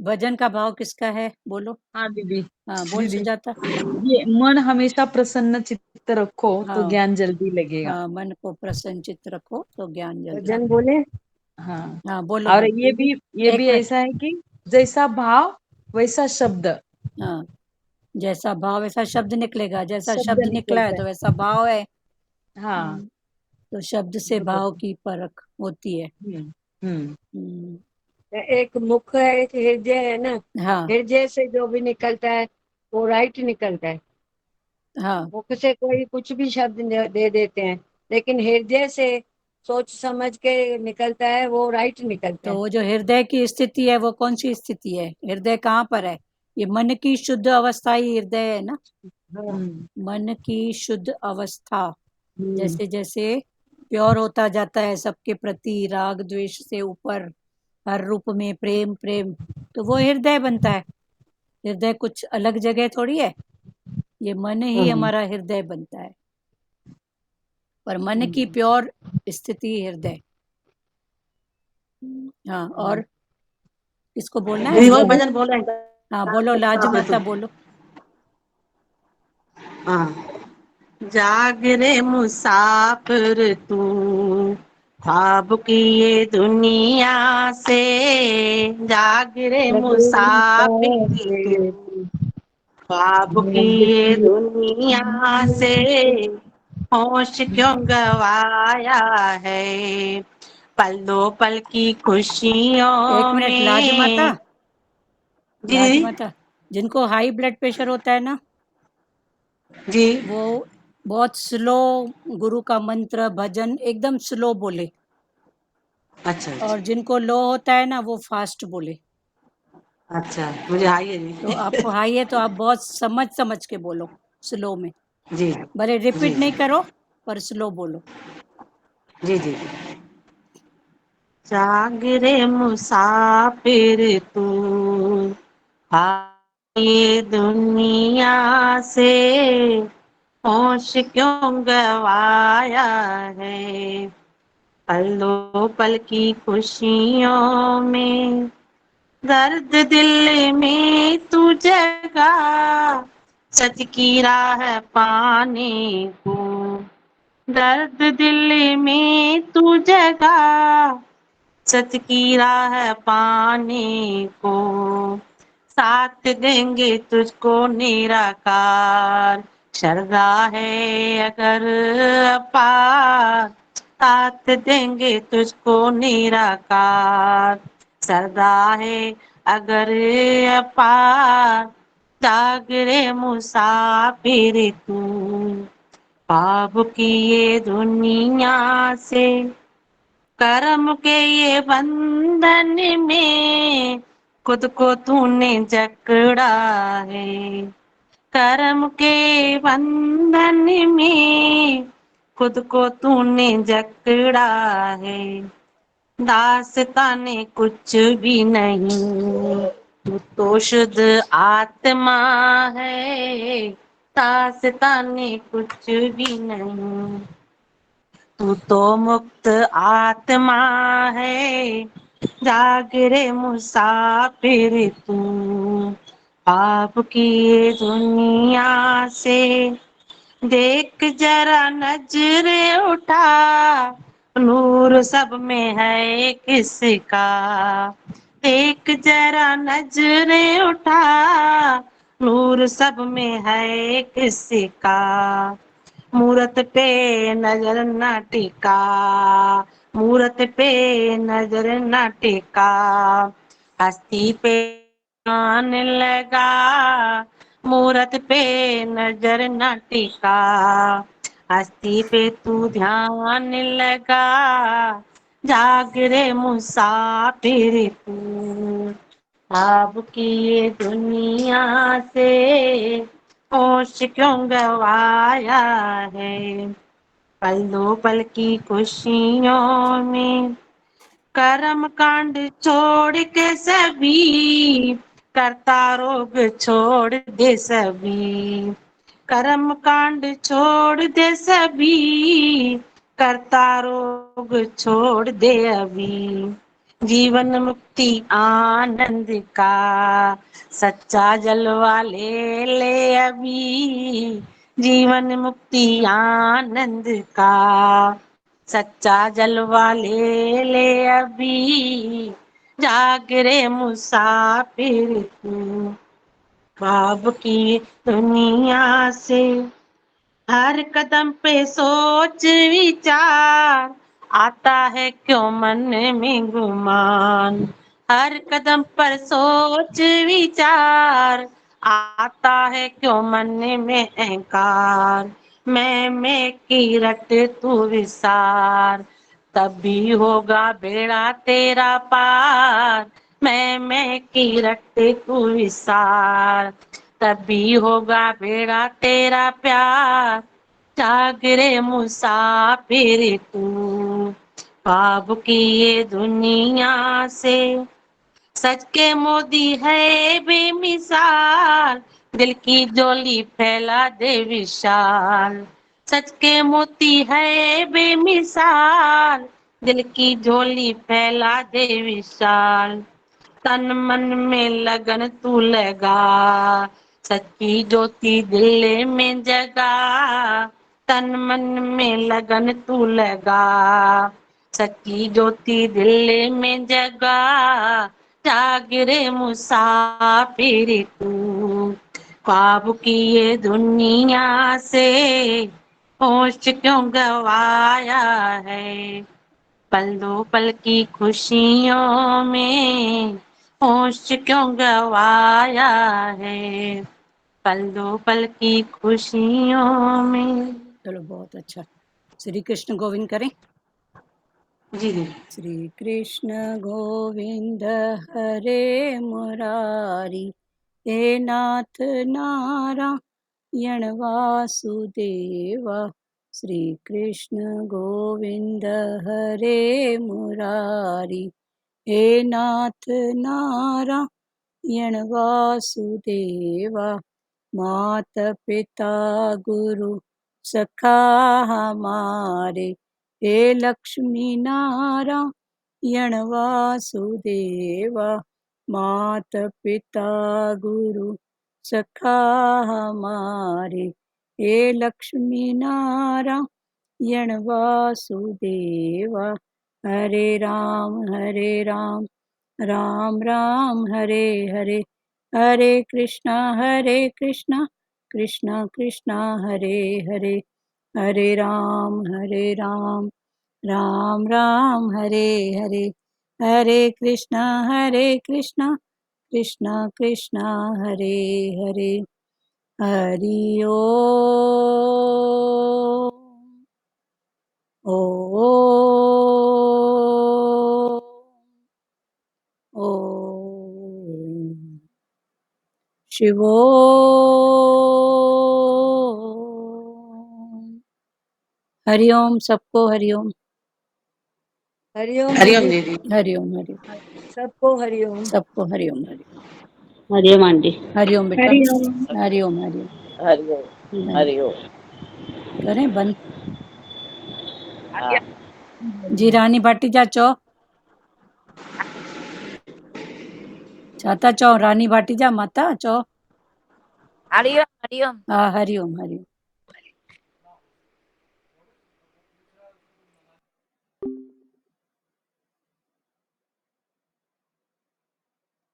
भजन का भाव किसका है, बोलो। हाँ दीदी। हाँ बोल दीदी, सुजाता। ये मन हमेशा प्रसन्न चित्त रखो तो हाँ ज्ञान जल्दी लगेगा। हाँ, मन को प्रसन्नचित्त रखो तो ज्ञान जल्दी। भजन बोले। हाँ, हाँ बोलो और बोलो। ये भी एक मिनट। ऐसा है कि जैसा भाव वैसा शब्द। हाँ, जैसा भाव वैसा शब्द निकलेगा, जैसा शब्द शब्द निकला है निकलता तो है। वैसा भाव है। हाँ, तो शब्द से बरोबर। भाव की परख होती है। हम्म हम्म हम्म, एक मुख है, एक हृदय है ना। हाँ हृदय से जो भी निकलता है वो राइट निकलता है। हाँ। मुख से कोई कुछ भी शब्द दे देते हैं, लेकिन हृदय से सोच समझ के निकलता है वो राइट निकलता तो है। वो जो हृदय की स्थिति है, वो कौन सी स्थिति है? हृदय कहाँ पर है? ये मन की शुद्ध अवस्था ही हृदय है ना। हाँ। मन की शुद्ध अवस्था हम्म। जैसे जैसे प्योर होता जाता है सबके प्रति, राग द्वेष से ऊपर, हर रूप में प्रेम प्रेम, तो वो हृदय बनता है। हृदय कुछ अलग जगह थोड़ी है, ये मन ही हमारा हृदय बनता है। पर मन की प्योर स्थिति हृदय। हाँ, और किसको बोलना है? दीदी वही भजन बोल रहे हैं। हाँ बोलो, लाज माता बोलो। हाँ। जाग रे मुसाफिर तू, ख्वाब की ये दुनिया से। जाग रे मुसाफिर तू, ख्वाब की ये दुनिया से। होश क्यों गवाया है, पल दो पल की एक खुशियों मिनट, लाज माता। में। लाज जी माता, जिनको हाई ब्लड प्रेशर होता है ना, जी। वो बहुत स्लो गुरु का मंत्र भजन एकदम स्लो बोले। अच्छा और अच्छा जिनको लो होता है ना, वो फास्ट बोले। अच्छा, मुझे आई है तो जी। आपको हाई है तो आप बहुत समझ समझ के बोलो, स्लो में। जी भले जी रिपीट नहीं करो, पर स्लो बोलो। जी जी। जाग रे मुसाफिर तू, ये दुनिया से। होश क्यों गवाया है, पलो पल की खुशियों में। दर्द दिल में तू जगा, सच की राह पाने को। दर्द दिल में तू जगा, सच की राह पाने को। साथ देंगे तुझको निराकार, श्रद्धा है अगर अपार। साथ देंगे तुझको निराकार, श्रद्धा है अगर अपार। जाग रे मुसाफिर तू, ख्वाब की ये दुनिया से। कर्म के ये बंधन में खुद को तूने जकड़ा है। कर्म के बंधन में खुद को तूने जकड़ा है। दास्ताने कुछ भी नहीं, तू तो शुद्ध आत्मा है। दास्ताने कुछ भी नहीं, तू तो मुक्त आत्मा है। जाग रे मुसाफिर तू, पाप की ये दुनिया से। देख जरा नजरे उठा, नूर सब में है किसका। देख जरा नजरे उठा, नूर सब में है किसका। मूरत पे नजर न टिका, मूरत पे नजर न टिका। हस्ती पे मान लगा, मूरत पे नजर न टिका। हस्ती पे तू ध्यान लगा, जाग रे मुसाफिर तू, ख्वाब की ये दुनिया से होश क्यों गवाया है। पल दो पल की खुशियों में कर्म कांड छोड़ के सभी, करता रोग छोड़ दे सभी, कर्म कांड छोड़ दे सभी, करता रोग छोड़ दे अभी। जीवन मुक्ति आनंद का सच्चा जलवा ले ले अभी, जीवन मुक्ति आनंद का सच्चा जलवा ले ले अभी, जाग रे मुसाफिर तू, ख्वाब की दुनिया से हर कदम पे सोच विचार, आता है क्यों मन में गुमान, हर कदम पर सोच विचार, आता है क्यों मन में अहंकार। मैं की रट तू विसार, तभी होगा बेड़ा तेरा पार। मैं की रट तू विसार, तभी होगा बेड़ा तेरा प्यार। जाग रे मुसाफिर तू, ख्वाब की ये दुनिया से सच के मोदी है बेमिसाल, दिल की डोली फैला दे विशाल। सच के मोती है बेमिसाल, दिल की झोली फैला दे विशाल। तन मन में लगन तू लगा, सच्ची ज्योति दिल में जगा। तन मन में लगन तू लगा, सच्ची ज्योति दिल में जगा। जाग रे मुसाफिर तू, ख्वाब की ये दुनिया से होश क्यों गवाया है। पल दो पल की खुशियों में होश क्यों गवाया है। पल दो पल की खुशियों में। चलो बहुत अच्छा। श्री कृष्ण गोविंद करें। जी जी। श्री कृष्ण गोविंद हरे मुरारी, हे नाथ नारायण वासुदेवा। श्री कृष्ण गोविंद हरे मुरारी, हे नाथ नारायण वासुदेवा। मात पिता गुरु सखा हमारे, हे लक्ष्मी नारायण वासुदेवा। मात पिता गुरु सखा हमारे, हे लक्ष्मी नारायण वासुदेवा। हरे राम राम राम हरे हरे, हरे कृष्णा कृष्णा कृष्णा हरे हरे। हरे राम राम राम हरे हरे, हरे कृष्णा कृष्णा कृष्णा हरे हरे। हरि ओम शिवो। हरिओम सबको, हरिओम हरिओम हरिओम दीदी, दीदी। हरिओम सबको हरिओम। सबको हरिओम हरिओम आंटी। हरिओम बेटा। हरिओम। हरिओम हरिओम। हरिओम हरिओम। करें बंद। हाँ। जी रानी भाटी जा चो छाता चो, रानी भाटी जा माता चो। हरिओम हरिओम। हाँ हरिओम हरिओम।